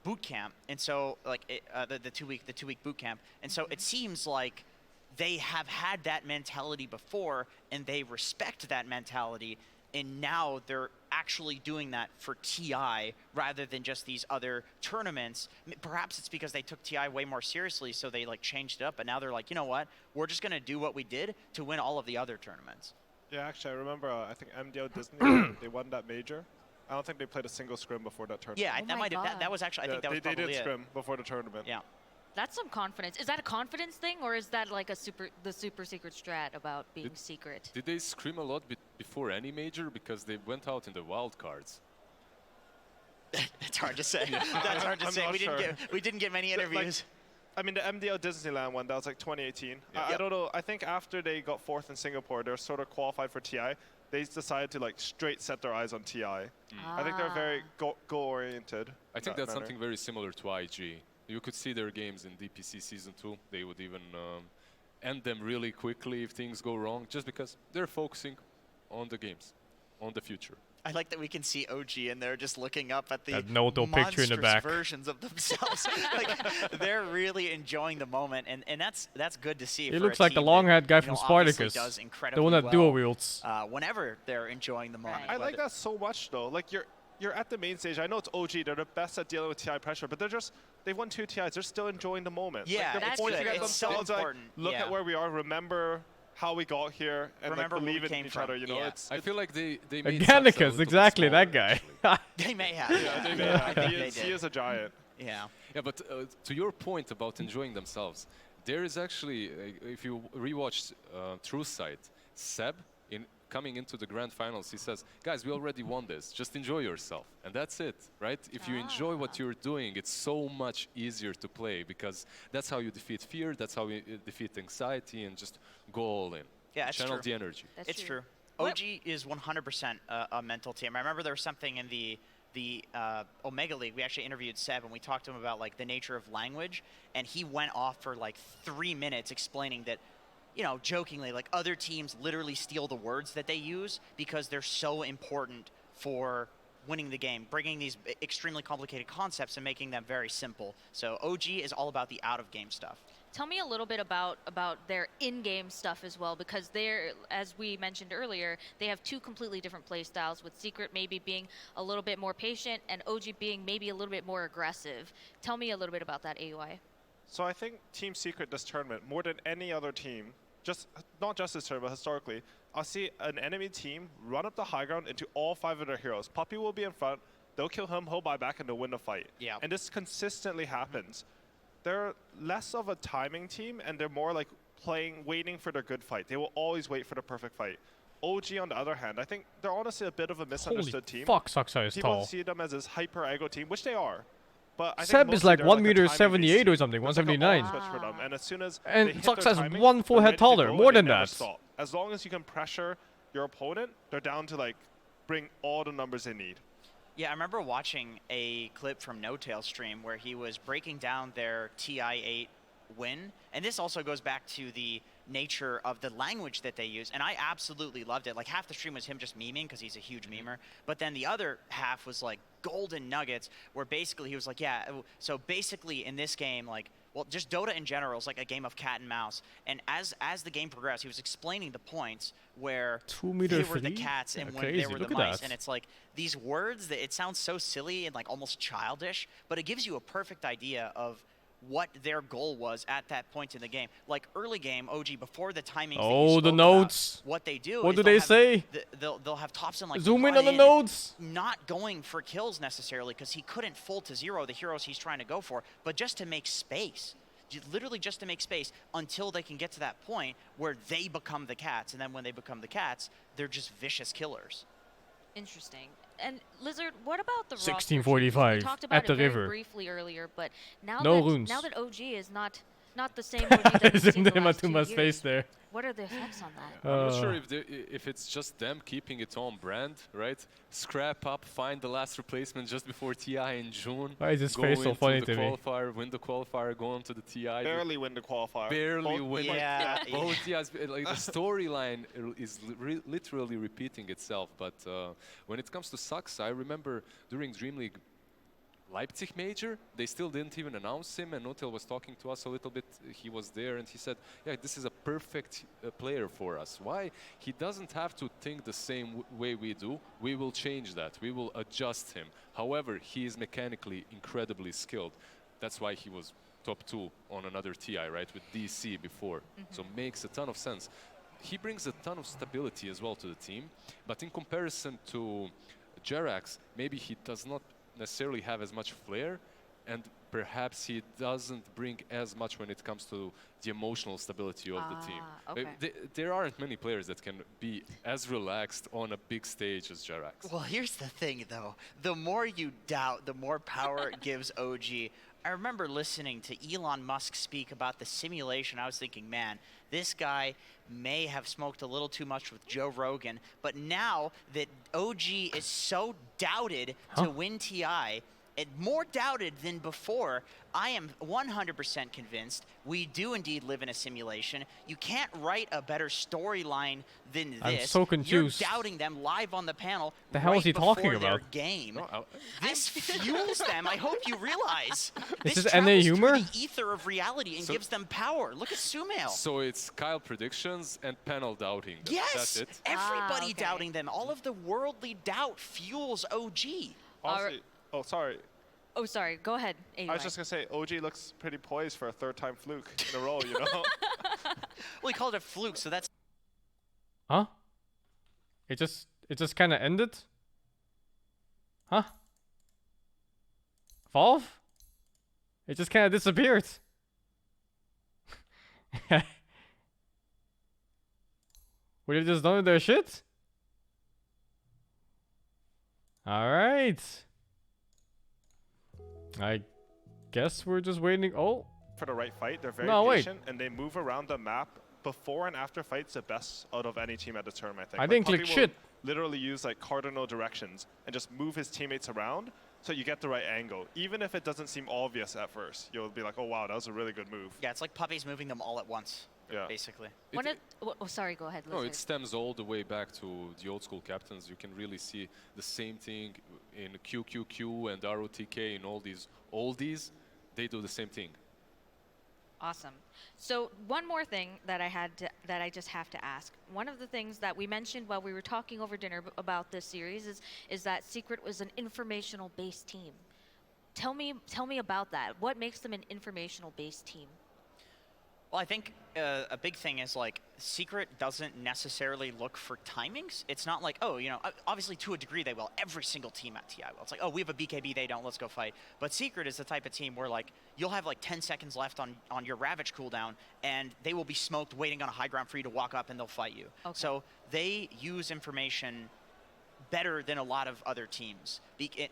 boot camp. And so like the 2 week boot camp. And so it seems like they have had that mentality before, and they respect that mentality, and now they're actually doing that for TI rather than just these other tournaments. Perhaps it's because they took TI way more seriously, so they like changed it up, but now they're like, you know what, we're just gonna do what we did to win all of the other tournaments. Yeah, actually, I remember, I think MDO Disney, they won that major. I don't think they played a single scrim before that tournament. Yeah, that was actually, I think that was probably they did scrim before the tournament. Yeah. That's some confidence. Is that a confidence thing, or is that like the super secret strat about being secret? Did they scrim a lot before any major? Because they went out in the wild cards. It's hard to say. That's hard to say. We didn't get many interviews. I mean, the MDO Disneyland one, that was like 2018. Yeah. I don't know. I think after they got 4th in Singapore, they were sort of qualified for TI. They decided to like straight set their eyes on TI. I think they're very goal-oriented. I think that's something very similar to IG. You could see their games in DPC Season 2. They would even end them really quickly if things go wrong, just because they're focusing on the games, on the future. I like that we can see OG and they're just looking up at the picture in the back. versions of themselves. Like, they're really enjoying the moment, and that's good to see. He looks like the long-haired guy from Spartacus, the one that dual wields. Whenever they're enjoying the moment. I like that so much, though. Like you're at the main stage. I know it's OG. They're the best at dealing with TI pressure, but they've won 2 TIs. They're still enjoying the moment. Yeah, like, that's good. It's so important. Look at where we are. Remember how we got here, and remember like, believe in each other. You know, I feel like they made Organicus, exactly that guy. They may have. Yeah, they may have. He is a giant. Yeah. Yeah, but to your point about enjoying themselves, there is actually, if you rewatched True Sight, Seb, coming into the grand finals, he says, guys, we already won this. Just enjoy yourself. And that's it, right? If you enjoy what you're doing, it's so much easier to play, because that's how you defeat fear, that's how you defeat anxiety, and just go all in. Yeah, it's channel true. the energy. It's true. OG is 100% a mental team. I remember there was something in the Omega League. We actually interviewed Seb, and we talked to him about like the nature of language, and he went off for like 3 minutes explaining that, you know, jokingly, like other teams literally steal the words that they use because they're so important for winning the game, bringing these extremely complicated concepts and making them very simple. So OG is all about the out-of-game stuff. Tell me a little bit about their in-game stuff as well, because they're, as we mentioned earlier, they have 2 completely different play styles, with Secret maybe being a little bit more patient and OG being maybe a little bit more aggressive. Tell me a little bit about that, AUI. So I think Team Secret this tournament, more than any other team, not just this tournament, but historically, I'll see an enemy team run up the high ground into all 5 of their heroes. Puppy will be in front, they'll kill him, he'll buy back, and they'll win the fight. Yeah. And this consistently happens. They're less of a timing team, and they're more like waiting for their good fight. They will always wait for the perfect fight. OG, on the other hand, I think they're honestly a bit of a misunderstood team. Holy fuck, Saksa is People tall. see them as this hyper-aggro team, which they are. But I Seb think is like 1 meter like 78 or something, 179. For them. And as soon as and Saksa is timing, 1 full head taller, more than that. Stop. As long as you can pressure your opponent, they're down to like bring all the numbers they need. Yeah, I remember watching a clip from No Tail stream where he was breaking down their TI-8 win. And this also goes back to the nature of the language that they use. And I absolutely loved it. Like, half the stream was him just memeing because he's a huge memer. But then the other half was like golden nuggets where basically he was like, yeah, so basically in this game, like, well, just Dota in general is like a game of cat and mouse. And as the game progressed, he was explaining the points where 2 meter they were the three? cats and Yeah, when crazy. they were Look the at mice. that. And it's like these words that it sounds so silly and like almost childish, but it gives you a perfect idea of what their goal was at that point in the game. Like early game, OG, before the timings that you Oh, the spoke notes. about, what they do What is do they'll they have- say? They'll have Thompson like Zoom in run on the and notes. not going for kills necessarily because he couldn't full to zero the heroes he's trying to go for, but just to make space. Literally just to make space until they can get to that point where they become the cats. And then when they become the cats, they're just vicious killers. Interesting. And Lizard, what about the roster 1645 changes? We talked about at the it very river. briefly earlier, but now No that runes. now that OG is not the same OG that we've seen the last 2 Matuma's years, face there. what are the effects on that? I'm not sure if it's just them keeping it on brand, right? Scrap up, find the last replacement just before TI in June. Why is this go face so into funny the to me? qualifier, win the qualifier, go on to the TI. Barely win the qualifier. Barely Both- win. Yeah, Both TIs. Like the storyline is literally repeating itself. But when it comes to Sucks, I remember during Dream League Leipzig major, they still didn't even announce him, and Notel was talking to us a little bit. He was there and he said, yeah, this is a perfect player for us. Why? He doesn't have to think the same way we do. We will change that. We will adjust him. However, he is mechanically incredibly skilled. That's why he was top 2 on another TI, right, with DC before. So makes a ton of sense. He brings a ton of stability as well to the team, but in comparison to Jerax, maybe he does not necessarily have as much flair, and perhaps he doesn't bring as much when it comes to the emotional stability of the team. Okay. There aren't many players that can be as relaxed on a big stage as Jerax. Well, here's the thing, though. The more you doubt, the more power it gives OG. I remember listening to Elon Musk speak about the simulation. I was thinking, man, this guy may have smoked a little too much with Joe Rogan, but now that OG is so doubted to win TI, and more doubted than before, I am 100% convinced we do indeed live in a simulation. You can't write a better storyline than this. I'm so confused. You're doubting them live on the panel. The hell is he before talking their about? Game. This fuels them. I hope you realize. Is This this NA travels humor? through the ether of reality and gives them power. Look at Sumail. So it's Kyle predictions and panel doubting them. Yes, That's it. everybody okay. doubting them. All of the worldly doubt fuels OG. Honestly, oh, sorry. Oh, sorry. Go ahead, I was just going to say, OG looks pretty poised for a third-time fluke in a row, you know? Well, he called it fluke, so that's... Huh? It just kind of ended? Huh? Valve? It just kind of disappeared. Were they just done with their shit? Alright. I guess we're just waiting. Oh. For the right fight, they're very No, wait. patient, and they move around the map before and after fights the best out of any team at the tournament, I think. I didn't click Puppy will shit. literally use like cardinal directions and just move his teammates around so you get the right angle. Even if it doesn't seem obvious at first, you'll be like, oh wow, that was a really good move. Yeah, it's like puppies moving them all at once, basically. Oh, sorry. Go ahead, No, Lizard. it stems all the way back to the old school captains. You can really see the same thing in QQQ and ROTK and all these oldies. They do the same thing. Awesome. So one more thing that I just have to ask. One of the things that we mentioned while we were talking over dinner about this series is that Secret was an informational based team. Tell me about that. What makes them an informational based team? Well, I think a big thing is like Secret doesn't necessarily look for timings. It's not like, oh, you know, obviously to a degree they will. Every single team at TI will. It's like, oh, we have a BKB, they don't, let's go fight. But Secret is the type of team where like you'll have like 10 seconds left on your Ravage cooldown and they will be smoked waiting on a high ground for you to walk up and they'll fight you. Okay. So they use information better than a lot of other teams.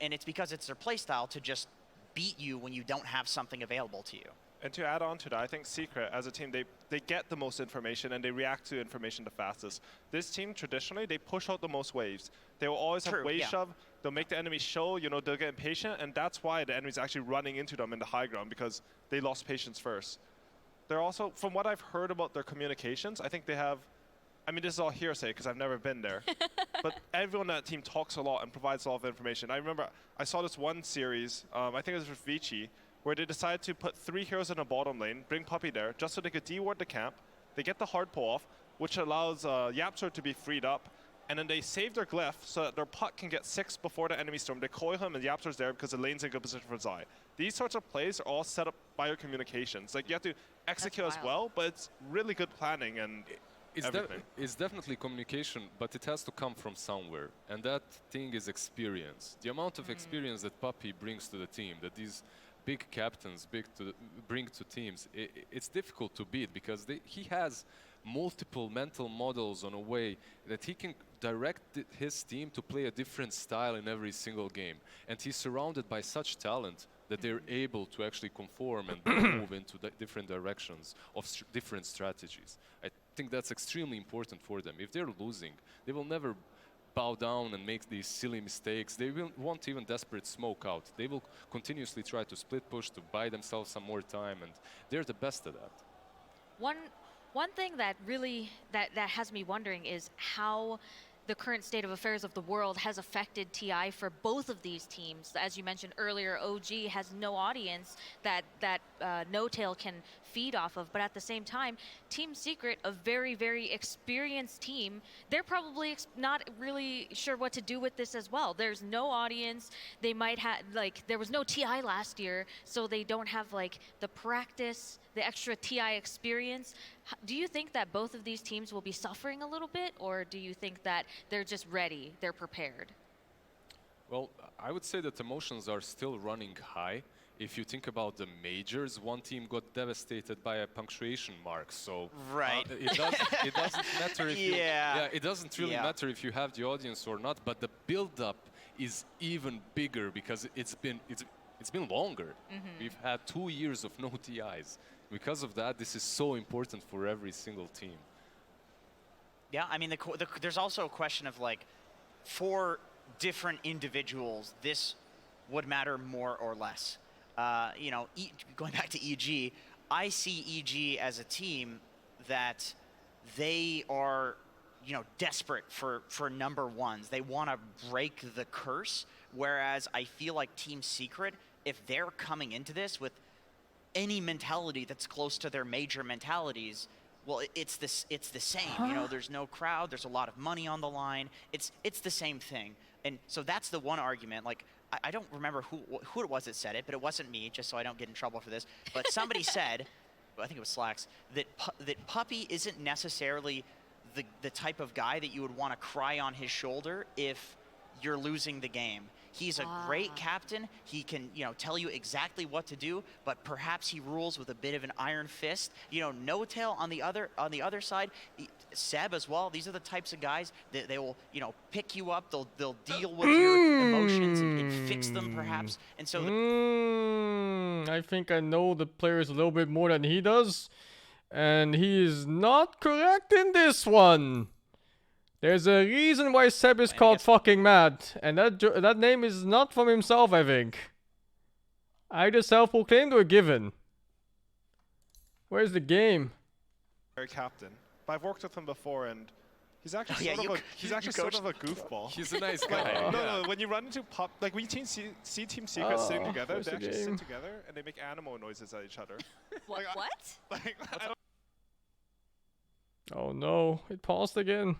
And it's because it's their playstyle to just beat you when you don't have something available to you. And to add on to that, I think Secret, as a team, they get the most information and they react to information the fastest. This team, traditionally, they push out the most waves. They will always have wave shove. They'll make the enemy show, you know, they'll get impatient, and that's why the enemy's actually running into them in the high ground, because they lost patience first. They're also, from what I've heard about their communications, I think they have, I mean, this is all hearsay because I've never been there, but everyone on that team talks a lot and provides a lot of information. I remember I saw this one series, I think it was with Vici, where they decided to put 3 heroes in a bottom lane, bring Puppey there, just so they could deward the camp. They get the hard pull off, which allows Yapzor to be freed up, and then they save their glyph so that their puck can get 6 before the enemy storm. They coil him, and Yapzor's there because the lane's in good position for Zai. These sorts of plays are all set up by your communications. Like, you have to execute as well, but it's really good planning and everything. It's definitely communication, but it has to come from somewhere, and that thing is experience. The amount of experience that Puppey brings to the team, that these big captains bring to teams, it's difficult to beat because he has multiple mental models on a way that he can direct his team to play a different style in every single game. And he's surrounded by such talent that they're able to actually conform and move into different directions of different strategies. I think that's extremely important for them. If they're losing, they will never bow down and make these silly mistakes. They won't even desperate smoke out. They will continuously try to split push to buy themselves some more time, and they're the best at that. One thing that really that has me wondering is how the current state of affairs of the world has affected TI for both of these teams. As you mentioned earlier, OG has no audience that No-Tail can feed off of, but at the same time, Team Secret, a very, very experienced team, they're probably not really sure what to do with this as well. There's no audience. They might have, like, there was no TI last year, so they don't have, like, the practice, the extra TI experience. Do you think that both of these teams will be suffering a little bit, or do you think that they're just ready, they're prepared? Well, I would say that emotions are still running high. If you think about the majors, one team got devastated by a punctuation mark, so it doesn't matter if it doesn't really matter if you have the audience or not, but the build-up is even bigger because it's been longer. We've had 2 years of no TIs. Because of that, this is so important for every single team. Yeah, I mean, there's also a question of, like, for different individuals, this would matter more or less. You know, going back to EG, I see EG as a team that they are, you know, desperate for number ones. They want to break the curse, whereas I feel like Team Secret, if they're coming into this with any mentality that's close to their major mentalities, well, it's the same. You know, there's no crowd, there's a lot of money on the line. It's the same thing. And so that's the one argument. Like, I don't remember who it was that said it, but it wasn't me, just so I don't get in trouble for this. But somebody said, I think it was Slacks, that Puppey isn't necessarily the type of guy that you would want to cry on his shoulder if you're losing the game. He's a great captain. He can, you know, tell you exactly what to do, but perhaps he rules with a bit of an iron fist. You know, No-Tail on the other side, Seb as well. These are the types of guys that they will, you know, pick you up. They'll deal with your emotions and fix them perhaps. And so I think I know the players a little bit more than he does, and he is not correct in this one. There's a reason why Seb is called fucking mad, and that name is not from himself, I think. Either self-proclaimed or given. Where's the game? Captain. But I've worked with him before, and he's actually sort of a goofball. He's a nice guy. No, when you run into like we see Team Secret sitting together, they actually sit together and they make animal noises at each other. What? Oh no, it paused again.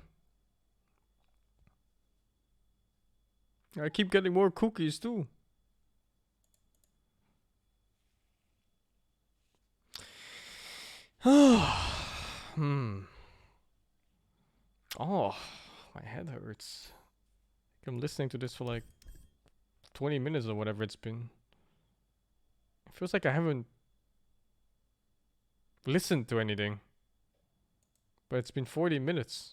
I keep getting more cookies too. Oh, my head hurts. I'm listening to this for like 20 minutes or whatever it's been. It feels like I haven't listened to anything. But it's been 40 minutes.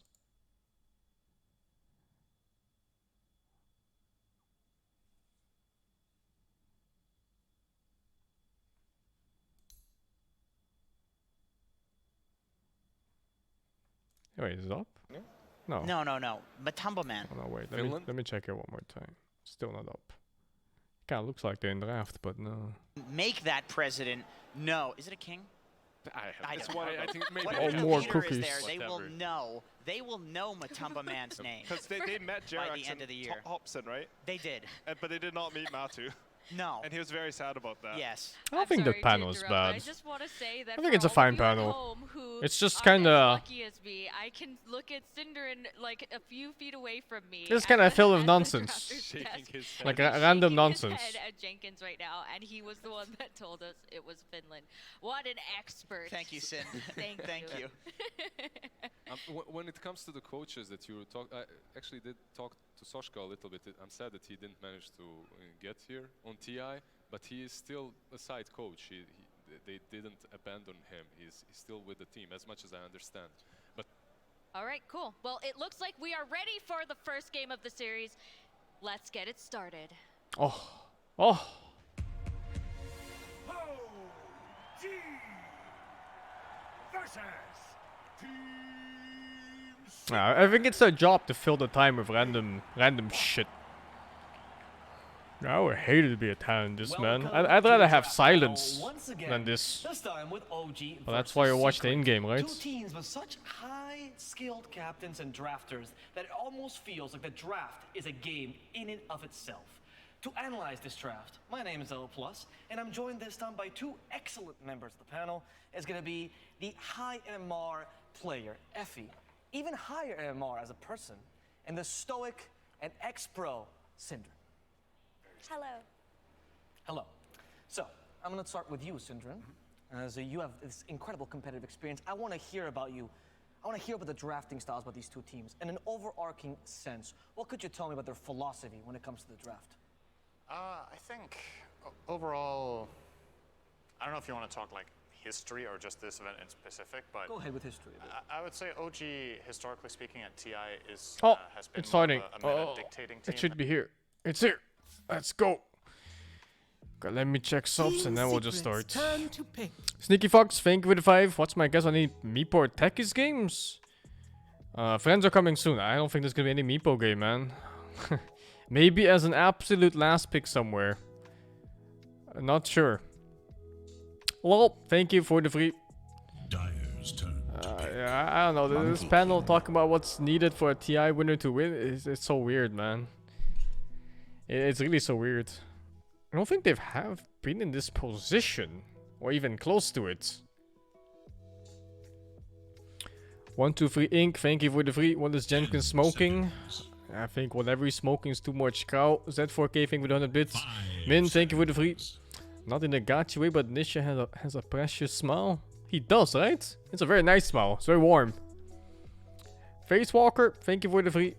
Wait, is it up? No. No. Matumba Man. Oh, no, wait. Let me check it one more time. Still not up. Kind of looks like they're in draft, but no. Make that president. No. Is it a king? I think maybe more cookies. There, they will know. They will know Matumba Man's name. Because they met by the end of the year. Hobson, right? They did. But they did not meet Matu. No. And he was very sad about that. Yes. I don't think the panel is bad. I just want to say that I think it's a for all fine of you at panel. home who It's just aren't kind as of. lucky as me, I can look at Cinderin like a few feet away from me. It's kind of filled with nonsense. Shaking his head. Like He's random shaking nonsense. his head at Jenkins right now, and he was the one that told us it was Finland. What an expert! Thank you, Sin. Thank you. When it comes to the coaches that you talk, I actually did talk to Soshka a little bit. I'm sad that he didn't manage to get here on TI, but he is still a side coach. They didn't abandon him. He's still with the team, as much as I understand. But all right, cool. Well, it looks like we are ready for the first game of the series. Let's get it started. Oh. Oh. I think it's their job to fill the time with random shit. I would hate it to be a talent, this man. I'd rather have silence than this. Well, that's why you watch the in-game, right? Two teams with such high-skilled captains and drafters that it almost feels like the draft is a game in and of itself. To analyze this draft, my name is L+, and I'm joined this time by two excellent members of the panel. It's going to be the high MMR player, Effie, even higher MMR as a person, and the stoic and ex-pro, Cinder. Hello. Hello. So, I'm going to start with you, Syndrin. As you have this incredible competitive experience, I want to hear about you. I want to hear about the drafting styles about these two teams. In an overarching sense, what could you tell me about their philosophy when it comes to the draft? I think overall, I don't know if you want to talk like history or just this event in specific, but go ahead with history. I would say OG, historically speaking, at TI is has been it's starting. more of a meta-dictating team. It should be here. It's here. Let's go. Okay, let me check subs and then we'll just start. Sneaky Fox, thank you for the 5. What's my guess on any Meepo or Techies games? Friends are coming soon. I don't think there's gonna be any Meepo game, man. Maybe as an absolute last pick somewhere. Not sure. Well, thank you for the free. Yeah, I don't know. This panel talking about what's needed for a TI winner to win. It's so weird, man. It's really so weird. I don't think they have been in this position. Or even close to it. 1, 2, 3 Ink, thank you for the free. What is Jenkins smoking? I think whatever he's smoking is too much cow. Z4K, thank you for the 100 bits. Min, thank you for the free. Not in a gacha way, but Nisha has a precious smile. He does, right? It's a very nice smile. It's very warm. Facewalker, thank you for the free.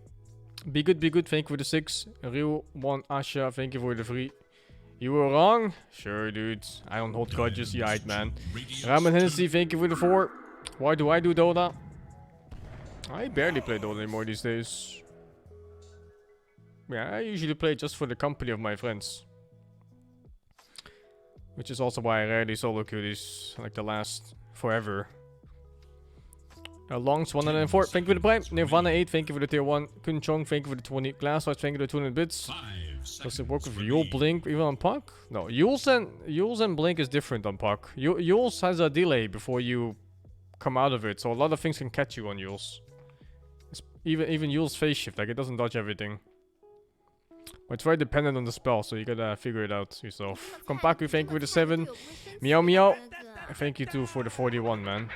Be good, thank you for the 6. Real 1 Asha, thank you for the free. You were wrong? Sure, dude. I don't hold grudges, you eyed man. Ramen Hennessy, thank you for the 4. Why do I do Dota? I barely play Dota anymore these days. Yeah, I usually play just for the company of my friends. Which is also why I rarely solo queue these, like the last forever. Longs 104, thank you for the prime. Nirvana 8, thank you for the tier 1. Kun Chong, thank you for the 20. Glasswatch, thank you for the 200 bits. Does it work with Yule Blink even on Puck? No, Yule's and Blink is different on Puck. Yule's has a delay before you come out of it, so a lot of things can catch you on Yule's. Even Yule's phase shift, like it doesn't dodge everything. But it's very dependent on the spell, so you gotta figure it out yourself. Kompaku, thank you for the 7. Meow Meow, thank you too for the 41, man.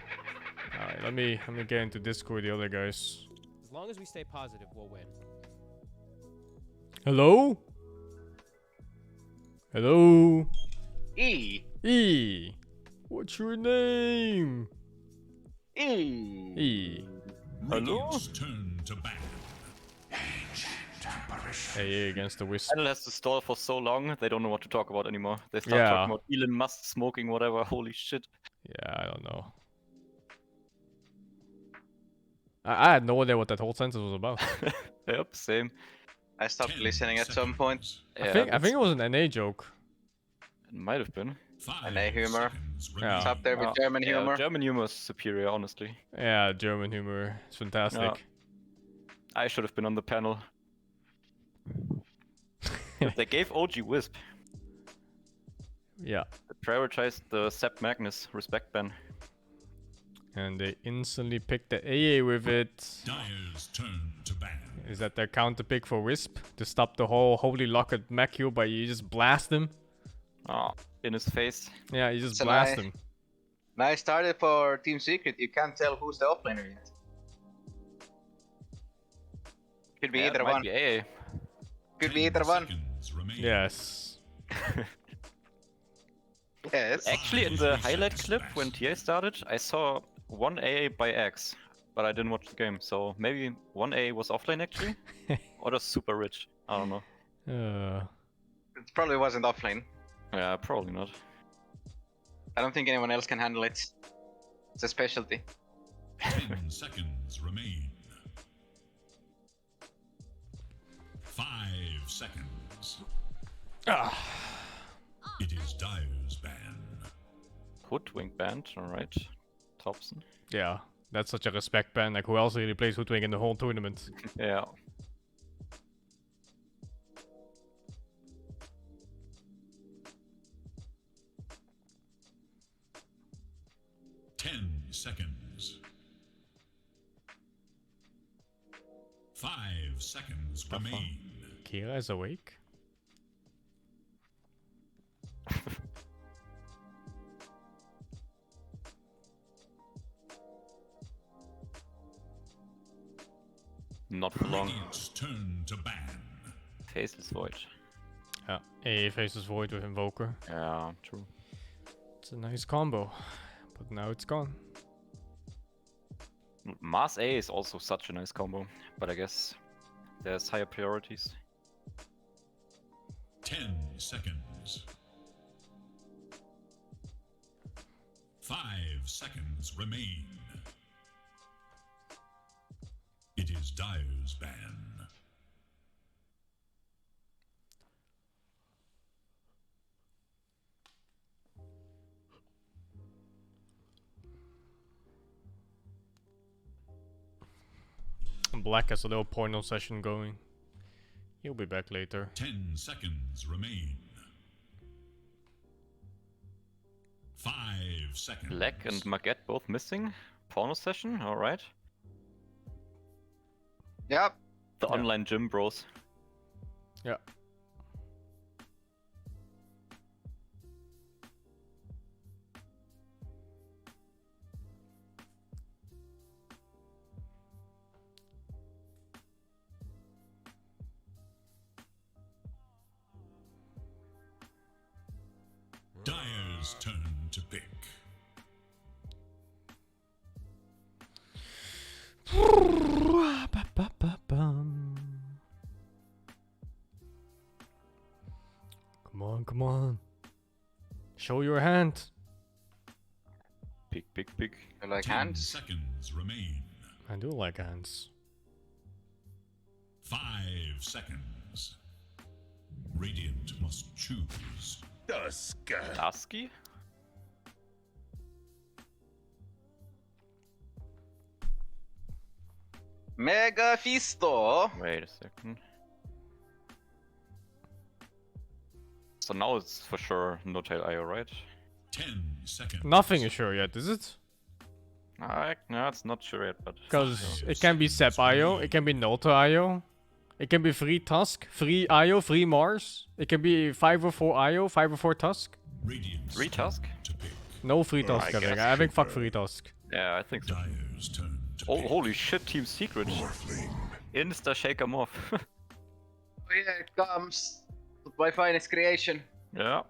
Alright, let me get into Discord with the other guys. As long as we stay positive, we'll win. Hello? Hello? E. E. What's your name? E. E. Hello? Turn to ban. Hey, against the Wisp. Panel has to stall for so long, they don't know what to talk about anymore. They start Yeah. talking about Elon Musk smoking whatever, holy shit. Yeah, I don't know. I had no idea what that whole sentence was about. Yep, same. I stopped listening at some point. I think it was an NA joke. It might have been. NA humor. Yeah. It's up there with German Yeah, humor. German humor is superior, honestly. Yeah, German humor. It's fantastic. Yeah. I should have been on the panel. They gave OG Wisp. Yeah. They prioritized the Sepp Magnus respect ban. And they instantly picked the AA with it. Dyer's turn to ban. Is that their counter pick for Wisp to stop the whole holy locket mech heal, but you just blast him? Oh, in his face. Yeah, you just blast him. Nice started for Team Secret. You can't tell who's the offlaner yet. Could be either one. Be AA. Could be either one. Yes. Yes. Actually, in the highlight clip when TA started, I saw one AA by X, but I didn't watch the game, so maybe one AA was offlane actually, or just super rich. I don't know. It probably wasn't offlane. Yeah, probably not. I don't think anyone else can handle it. It's a specialty. 10 seconds remain. 5 seconds. It is Dire's ban. Hoodwink band, alright. Thompson. Yeah, that's such a respect ban. Like, who else really plays Hoodwink in the whole tournament? Yeah. Seconds. 5 seconds remain. Kira is awake. Not for long. Turn to ban. Faceless Void. Yeah, AA Faceless Void with Invoker. Yeah, true. It's a nice combo, but now it's gone. Mars A is also such a nice combo, but I guess there's higher priorities. 10 seconds. 5 seconds remain. It is Dire's ban. Black has a little porno session going. He'll be back later. 10 seconds remain. 5 seconds. Black and Maget both missing. Porno session, alright. Yep. The online gym bros. Yeah. Dire's turn to pick. Come on, come on. Show your hand. Pick, pick, pick. You like 10 hands? seconds remain. I do like hands. 5 seconds. Radiant must choose. Dusky? Mega Fisto. Wait a second. So now it's for sure no tail IO, right? 10 seconds. Nothing is sure yet, is it? No, it's not sure yet, but... Because it can be Sep IO, it can be Nota IO, it can be free Tusk, free IO, free Mars, it can be 5 or 4 IO, 5 or 4 Tusk. Free Tusk? No free Tusk, I think. I think fuck free Tusk. Yeah, I think so. Oh, holy shit, Team Secret. Insta shake 'em off. Oh yeah, it comes. My finest creation. Yeah.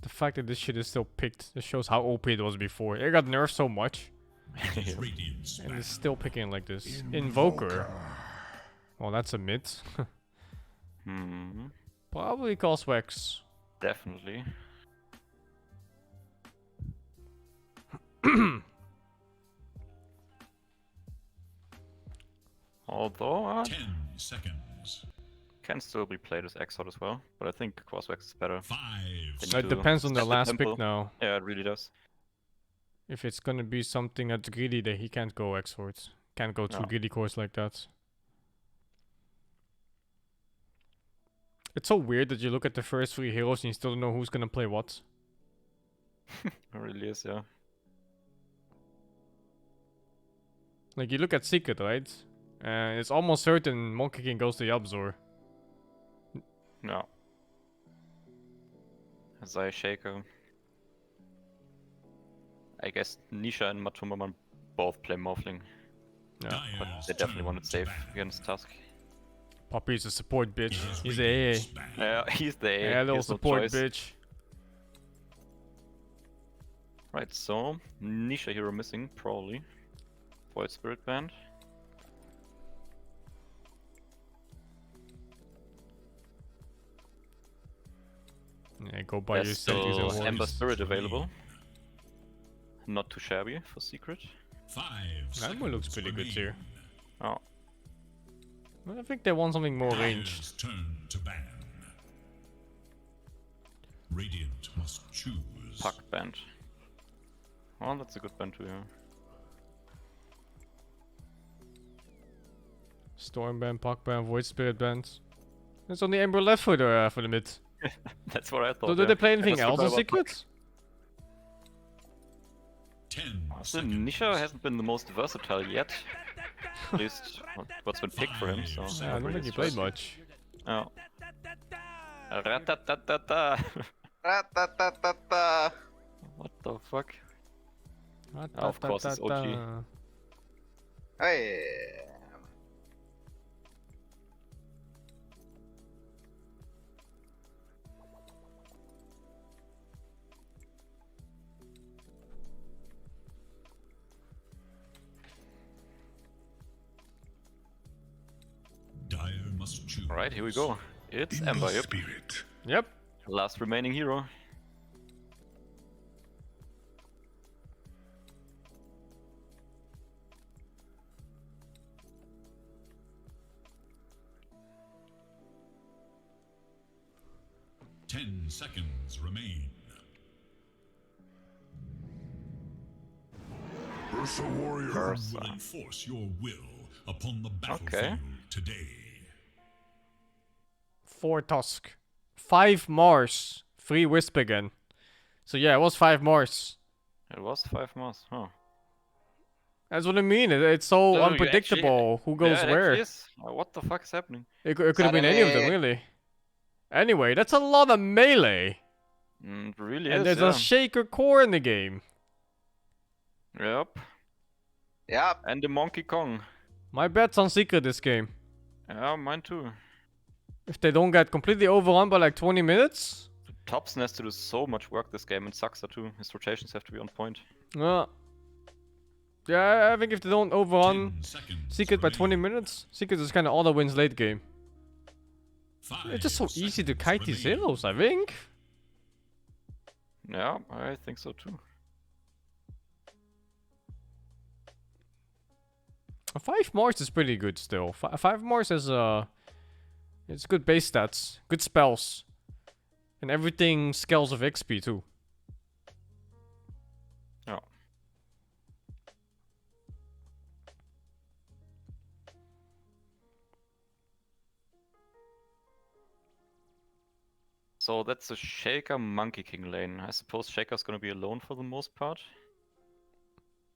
The fact that this shit is still picked, this shows how OP it was before. It got nerfed so much. And it's still picking like this. Invoker. Well, that's a mid. Probably Coswex. Definitely. Although 10 seconds. Can still be played as Exort as well, but I think Crosswax is better. 5 It depends on the last pick now. Yeah, it really does. If it's gonna be something that's greedy, that he can't go Exort. Can't go to greedy course like that. It's so weird that you look at the first 3 heroes and you still don't know who's gonna play what. It really is, yeah. Like, you look at Secret, right? And it's almost certain Monkey King goes to Yabzor. No. Zai Shaker. I guess Nisha and Matumbaman both play Morphling. Yeah. But they definitely want it safe against Tusk. Poppy's a support bitch. He's the AA. Yeah, he's the AA. Yeah, little support bitch. Right, so Nisha hero missing, probably. Void Spirit Band. Yeah, go buy your cities and Ember Spirit available. Not too shabby for Secret. 5 Ember looks pretty good here. Oh. I think they want something more ranged. Turn to ban. Radiant must choose. Puck Band. Oh, that's a good band too, yeah. Storm Band, Puck Band, Void Spirit Band. There's only Ember left for the mid. That's what I thought. So do they play anything else in Secret? 10 Nisha hasn't been the most versatile yet. At least what's been picked for him, so... Yeah, I don't think he played much. Oh. Ratatatata. Ratatatata. What the fuck? Of course it's OG. Hey. Dire must choose. Alright, here we go. It's Ember, yep. Spirit. Yep. Last remaining hero. Ten seconds remain. Ursa Warrior will enforce your will upon the battlefield today. 4 Tusk. 5 Mars. 3 Wisp again. So yeah, it was 5 Mars. It was 5 Mars, huh? That's what I mean. It's so unpredictable who goes where. What the fuck is happening? It could have been any of them, really. Anyway, that's a lot of melee. It really and is, there's a Shaker core in the game. Yep. Yep. And the Monkey Kong. My bet's on Secret this game. Yeah, mine too. If they don't get completely overrun by like 20 minutes. Tops has to do so much work this game, and Saxa too. His rotations have to be on point. Yeah, I think if they don't overrun Secret by 20 minutes, Secret is kind of auto wins late game. It's just so easy to kite these heroes, I think. Yeah, I think so too. 5 Mars is pretty good still. 5 Mars is it's good base stats, good spells, and everything scales of XP too. Yeah. So that's a Shaker Monkey King lane. I suppose Shaker's gonna be alone for the most part.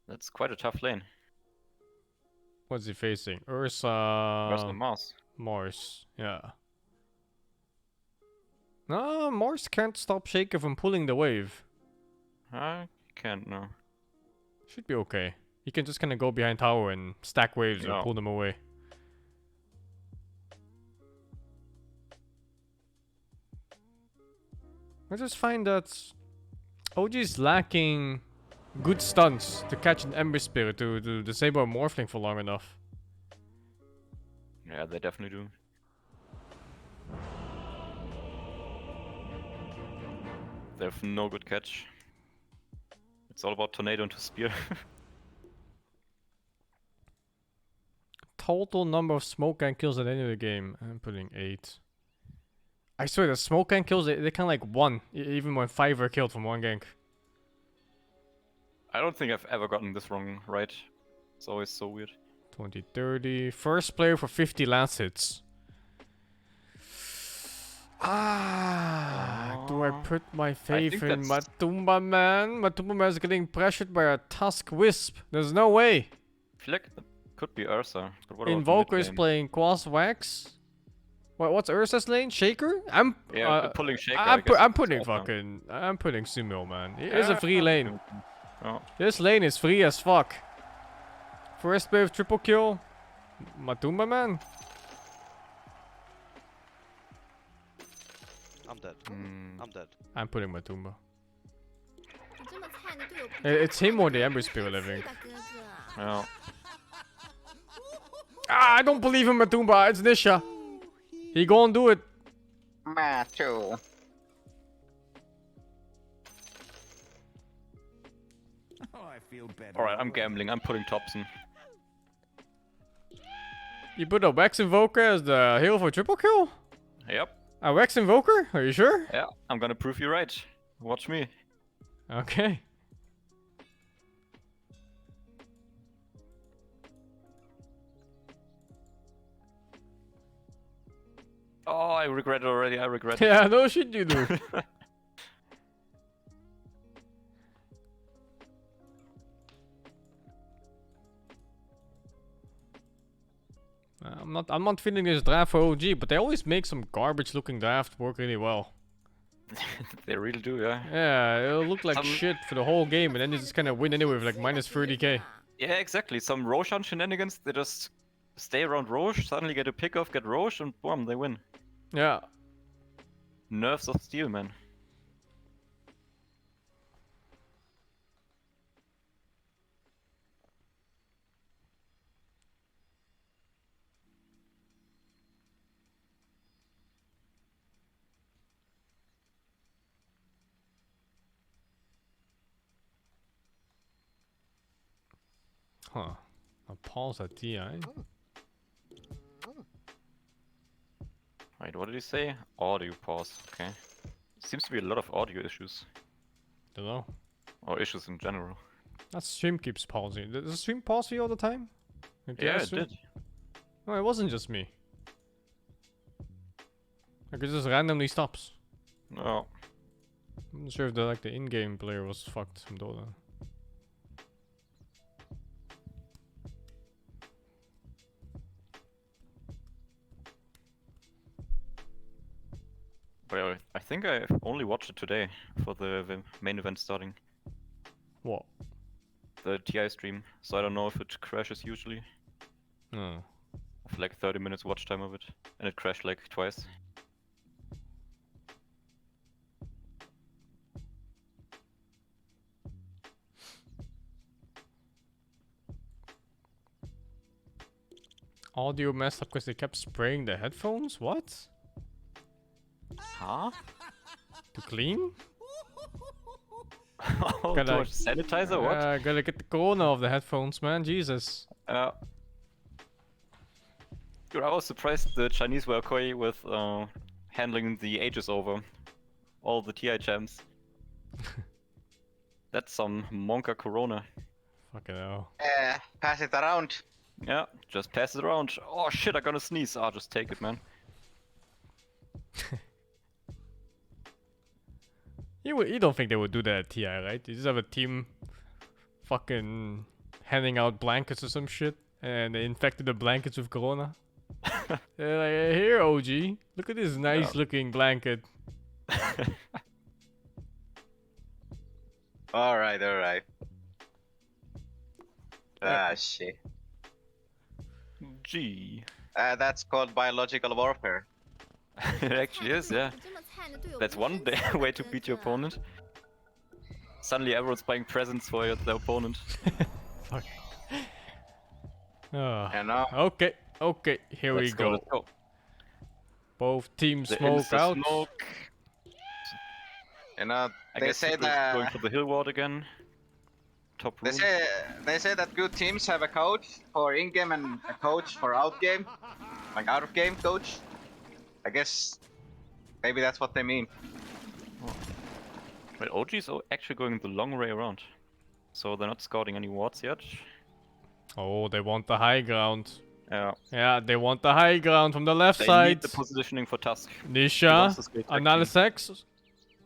That's quite a tough lane. What's he facing? Ursa. Versus Mars. Mars, yeah. No, Mars can't stop Shaker from pulling the wave. I can't, no. Should be okay. He can just kind of go behind tower and stack waves and pull them away. I just find that OG is lacking good stunts to catch an Ember Spirit to disable a Morphling for long enough. Yeah, they definitely do. They have no good catch. It's all about Tornado into Spear. Total number of smoke gang kills at the end of the game. I'm putting 8. I swear the smoke gang kills, they kind of like 1. Even when 5 were killed from 1 gank. I don't think I've ever gotten this wrong right. It's always so weird. 20, 30. First player for 50 last hits. Do I put my faith in Matumbaman? Matumbaman is getting pressured by a Tusk Wisp. There's no way. I feel like could be Ursa. But what about Invoker is mid-game? playing Quas Wax. What's Ursa's lane? Shaker? Pulling Shaker. I'm putting Sumo, man. It is a free lane. Oh. This lane is free as fuck. First wave triple kill. Matumba, man. I'm dead. I'm dead. I'm putting Matumba. It's him or the Ember Spirit, I think. Yeah. Ah, I don't believe in Matumba. It's Nisha. He gon' do it. Macho. Alright, I'm gambling. I'm putting Thompson. You put a Wax Invoker as the hero for triple kill? Yep. A Wax Invoker? Are you sure? Yeah, I'm gonna prove you right. Watch me. Okay. Oh, I regret it already. I regret it. Yeah, no shit you do. I'm not feeling this draft for OG, but they always make some garbage looking draft work really well. They really do, yeah. Yeah, it'll look like shit for the whole game, and then they just kind of win anyway with like minus 30k. Yeah, exactly. Some Roshan shenanigans, they just stay around Roche, suddenly get a pick off, get Roche, and boom, they win. Yeah. Nerves of steel, man. Huh. A pause at TI. Wait, what did he say? Audio pause, okay. Seems to be a lot of audio issues. Don't know. Or issues in general. That stream keeps pausing. Does the stream pause for you all the time? Yeah, it did. No, it wasn't just me. Like it just randomly stops. No. I'm not sure if the in-game player was fucked from Dota. Well, I think I only watched it today for the main event starting. What? The TI stream, so I don't know if it crashes usually. Oh. I have like 30 minutes watch time of it, and it crashed like twice. Audio messed up because they kept spraying the headphones? What? Huh? To clean? Oh, too much sanitizer? What? Gotta get the corona of the headphones, man. Jesus. Dude, I was surprised the Chinese were okay with handling the ages over. All the TI champs. That's some Monka Corona. Fucking hell. Pass it around. Yeah, just pass it around. Oh shit, I'm gonna sneeze. I'll just take it, man. You don't think they would do that at TI, right? You just have a team fucking handing out blankets or some shit, and they infected the blankets with corona. They're like, here, OG, look at this nice looking blanket. Alright, alright. Ah, shit. Gee. That's called biological warfare. It actually is, yeah. That's one way to beat your opponent. Suddenly everyone's buying presents for the opponent. Fuck. Oh. You know? Okay, here we go. Let's go. Both teams smoke out. Smoke. You know, I guess say that going for the hill ward again. Top room. They say that good teams have a coach for in-game and a coach for out-game, like out-of-game coach. I guess maybe that's what they mean. Oh. Wait, OG's actually going the long way around, so they're not scouting any wards yet. Oh, they want the high ground. Yeah. Yeah, they want the high ground from the left they side. Need the positioning for Tusk. Nisha, Analysex.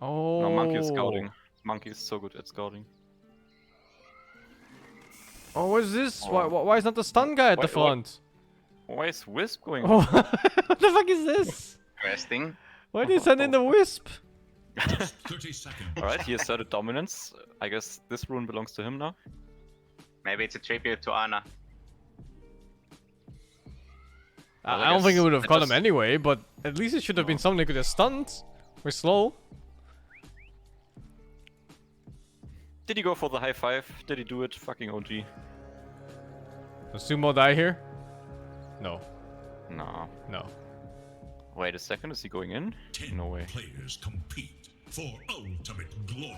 Oh. No, Monkey is scouting. Monkey is so good at scouting. Oh, what is this? Why is not the stun guy at the front? Why is Wisp going? Oh, what the fuck is this? Interesting. Why did he send in the Wisp? 30 seconds. Alright, he asserted dominance. I guess this rune belongs to him now. Maybe it's a tribute to Ana. Well, I don't think it would have got him anyway, but at least it should have been something that could have stunned. We're slow. Did he go for the high five? Did he do it? Fucking OG. Does Sumo die here? No. No. No. Wait a second, is he going in? 10 no way. players compete for ultimate glory.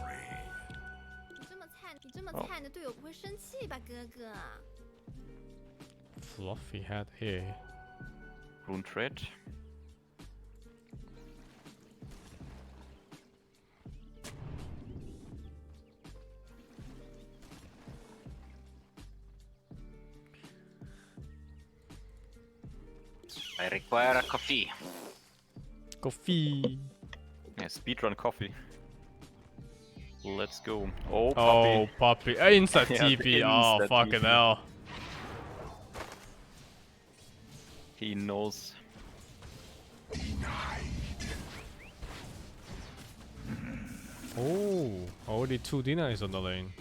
Fluffy hat here. Rune trade. I require a coffee. Coffee. Yeah, speedrun coffee. Let's go. Oh, Puppy. Oh, Puppy. Insta Yeah, TP. Oh, insta fucking TP. hell. He knows. Oh, already 2 denies on the lane.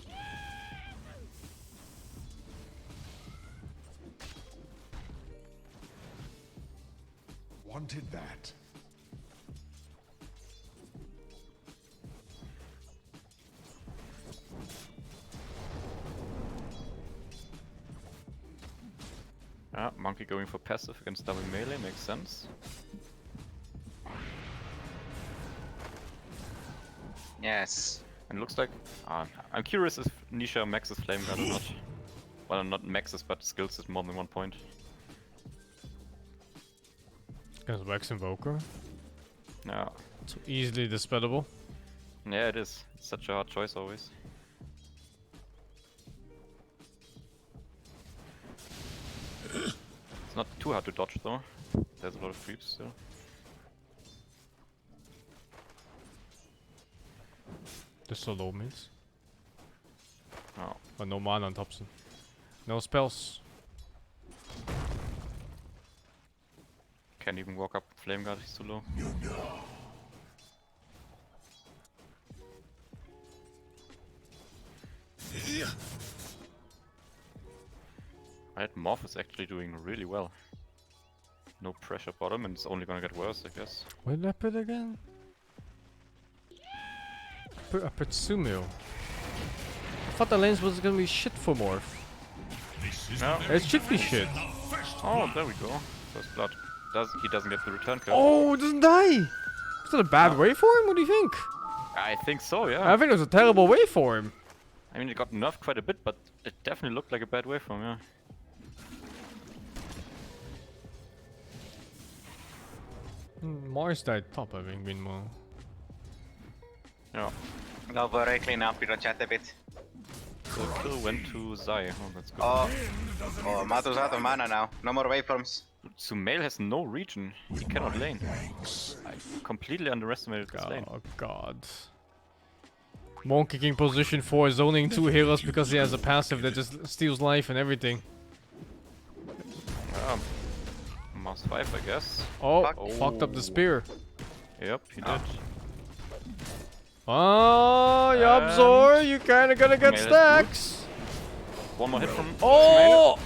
Wanted that. Ah, Monkey going for passive against double melee makes sense. Yes. And looks like... I'm curious if Nisha maxes Flame Guard or not. Well, not maxes, but skills is more than 1 point. Against Wax Invoker. Yeah. So easily dispellable. Yeah, it is. It's such a hard choice always. It's not too hard to dodge though. There's a lot of creeps still. Just so low mids. Oh. But no mana on Thompson. No spells. Can't even walk up Flame Guard, he's too low. Right, Morph is actually doing really well. No pressure bottom, and it's only gonna get worse, I guess. Where did I put again? I put Sumo. I thought the lanes was gonna be shit for Morph. No. It should be shit. Oh, there we go. First blood. He doesn't get the return kill. Oh, it doesn't die! Is that a bad way for him? What do you think? I think so, yeah. I think it was a terrible way for him. I mean, it got nerfed quite a bit, but it definitely looked like a bad way for him, yeah. Mars died top, I think, meanwhile. Yeah. Now very clean up your chat a bit. So kill went to Zai. Oh, that's good. Oh, Mato's out of mana now. No more waveforms. Sumail has no region. He cannot lane. I completely underestimated this lane. Oh god. Monkey King position 4, zoning 2 heroes because he has a passive that just steals life and everything. Mouse 5, I guess. Oh, fucked up the spear. Yep, he did. Oh, Yabzor, you kinda gonna get stacks. One more hit from Oh!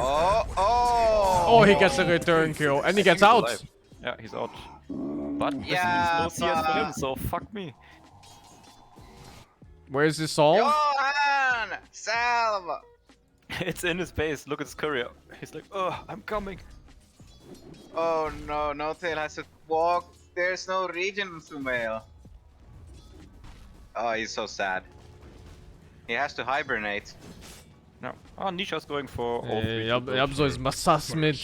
Oh, he gets a return kill and he gets out. Alive. Yeah, he's out. But this Yeah, means no CS for him, so fuck me. Where's his solve? Johan! Salve! It's in his base. Look at his courier. He's like, oh, I'm coming. Oh no, No-Tail has to walk. There's no region in Sumail. Oh, he's so sad. He has to hibernate. No. Oh, Nisha's going for all three. Yabzor is Massas mid.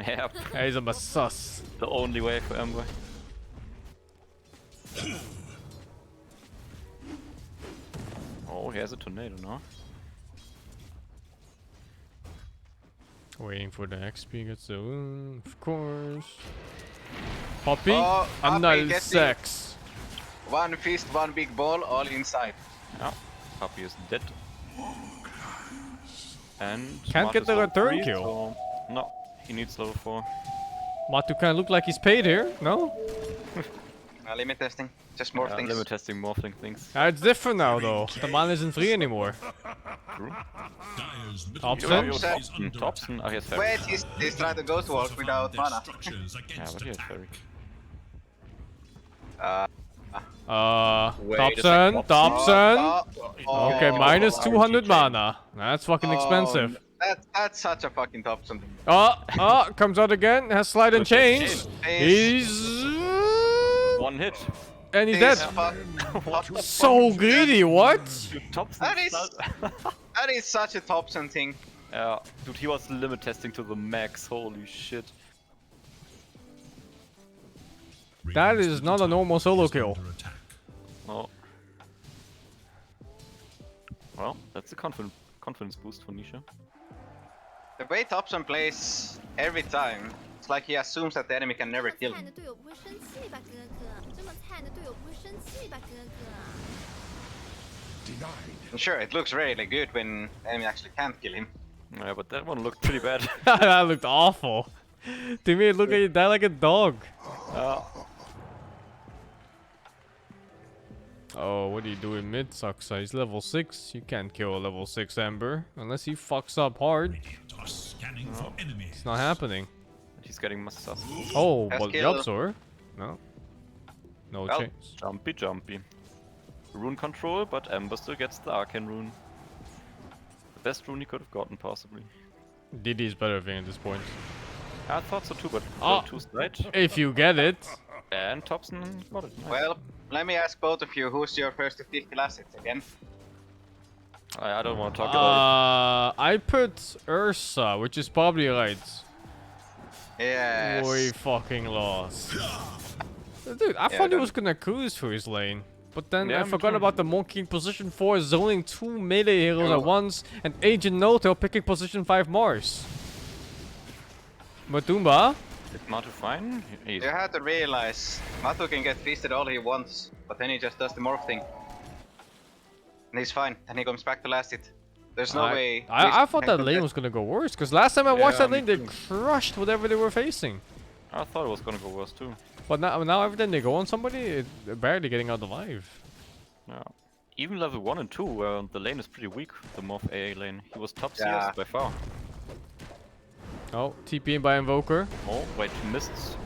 Yep. Yeah, he's a Massas. The only way for Ember. Oh, he has a tornado now. Waiting for the XP gets the of course. Poppy, Oh, anal Poppy, get sex. One fist, one big ball, all inside. Yeah. Puppy is dead. And Can't get the Matu's level return 3, kill. so no, he needs level 4. Matu kind of look like he's paid here, no? Limit testing, just more things. Limit testing, morphling things. It's different now though. The mana isn't free anymore. True. Thompson? Thompson? Oh, he has fairy. Wait, he's trying to Ghost Walk without mana. Yeah, but he has fairy. Thompson. Okay, minus 200 mana. That's fucking expensive. That's such a fucking Thompson. Comes out again. Has slide and change. He's one hit. And he's dead. So greedy. What? That is such a Thompson thing. Yeah, dude, he was limit testing to the max. Holy shit. That is not a normal solo kill. Oh. Well, that's a confidence boost for Nisha. The way Thompson plays every time, it's like he assumes that the enemy can never kill him. And sure, it looks really good when the enemy actually can't kill him. Yeah, but that one looked pretty bad. That looked awful. To me, it looked like he died like a dog. Oh, what are you doing mid, Saksa? He's level 6. You can't kill a level 6 Ember unless he fucks up hard. It's not happening. He's getting Masas. Oh, but Yopsor? No. No Well, chance. Jumpy. Rune control, but Ember still gets the Arcane Rune. The best rune he could have gotten, possibly. DD is better, I think, at this point. I thought so too, but too straight. If you get it. And Thompson got it. Nice. Well, let me ask both of you, who's your first to 50 assets again? I don't want to talk about it. I put Ursa, which is probably right. Yes. We fucking lost. Dude, I thought he was gonna cruise through his lane. But then I forgot about the Monkey in position 4 zoning 2 melee heroes at once and Agent Noto picking position 5 Mars. Matumba? Is Matu fine? You have to realize, Matu can get feasted all he wants, but then he just does the morph thing. And he's fine, and he comes back to last hit. There's no way... I thought that lane was gonna go worse, because last time I watched that lane, they crushed whatever they were facing. I thought it was gonna go worse too. But now every time they go on somebody, they're barely getting out alive. Yeah. Even level 1 and 2, the lane is pretty weak, the Morph AA lane. He was top CS by far. Oh, TP in by Invoker. Oh, wait, missed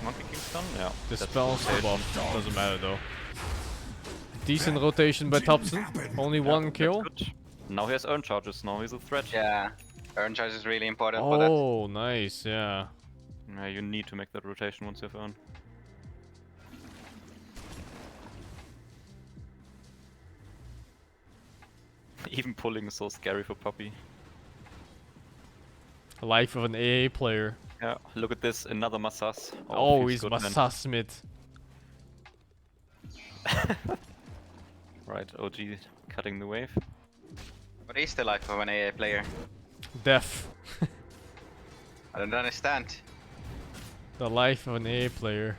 Monkey King stun? Yeah. Dispels the buff. Doesn't matter though. Decent rotation by Thompson. Only one kill. Now he has Earn Charges, now he's a threat. Yeah, Earn Charge is really important for that. Oh, nice, yeah. Yeah, you need to make that rotation once you have Earn. Even pulling is so scary for Puppy. Life of an AA player. Yeah, look at this, another Masas. Oh, he's Masas mid. Right, OG cutting the wave. What is the life of an AA player? Death. I don't understand. The life of an AA player.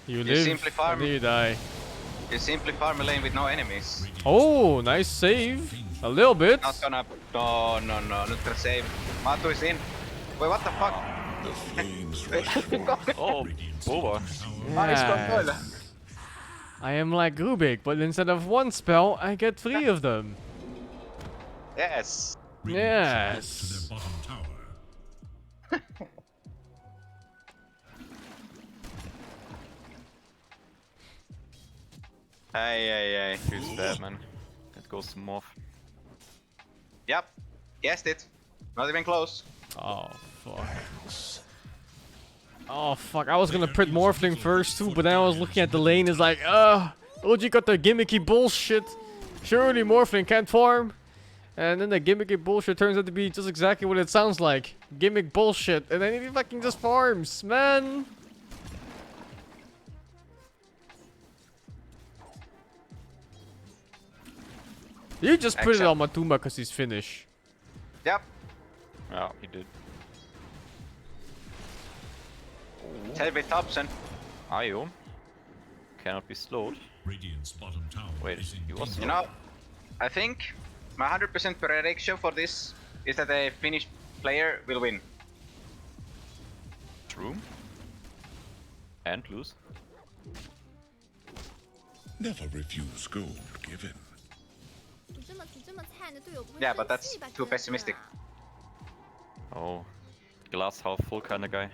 You live simply farm, and you die. You simply farm a lane with no enemies. Oh, nice save. A little bit. Not gonna... No, not gonna save. Matu is in. Wait, what the fuck? Oh, Boba. Yes. I am like Rubik, but instead of one spell, I get 3 of them. Yes. Yes. Hey. Who's bad, man? That goes to Morph. Yep. Guessed it. Not even close. Oh, fuck. Oh, fuck. I was gonna print Morphling first, too, but then I was looking at the lane. It's like, OG got the gimmicky bullshit. Surely Morphling can't farm. And then the gimmicky bullshit turns out to be just exactly what it sounds like. Gimmick bullshit. And then he fucking just farms, man. You just put it on Matumba because he's Finnish. Yep. Yeah, he did. Heavy Thompson. Io cannot be slowed. Radiant's bottom tower. Wait, he was slowed. You know, I think My 100% prediction for this is that a Finnish player will win. True. And lose. Never refuse gold given. Yeah, but that's too pessimistic. Oh, glass half full kind of guy.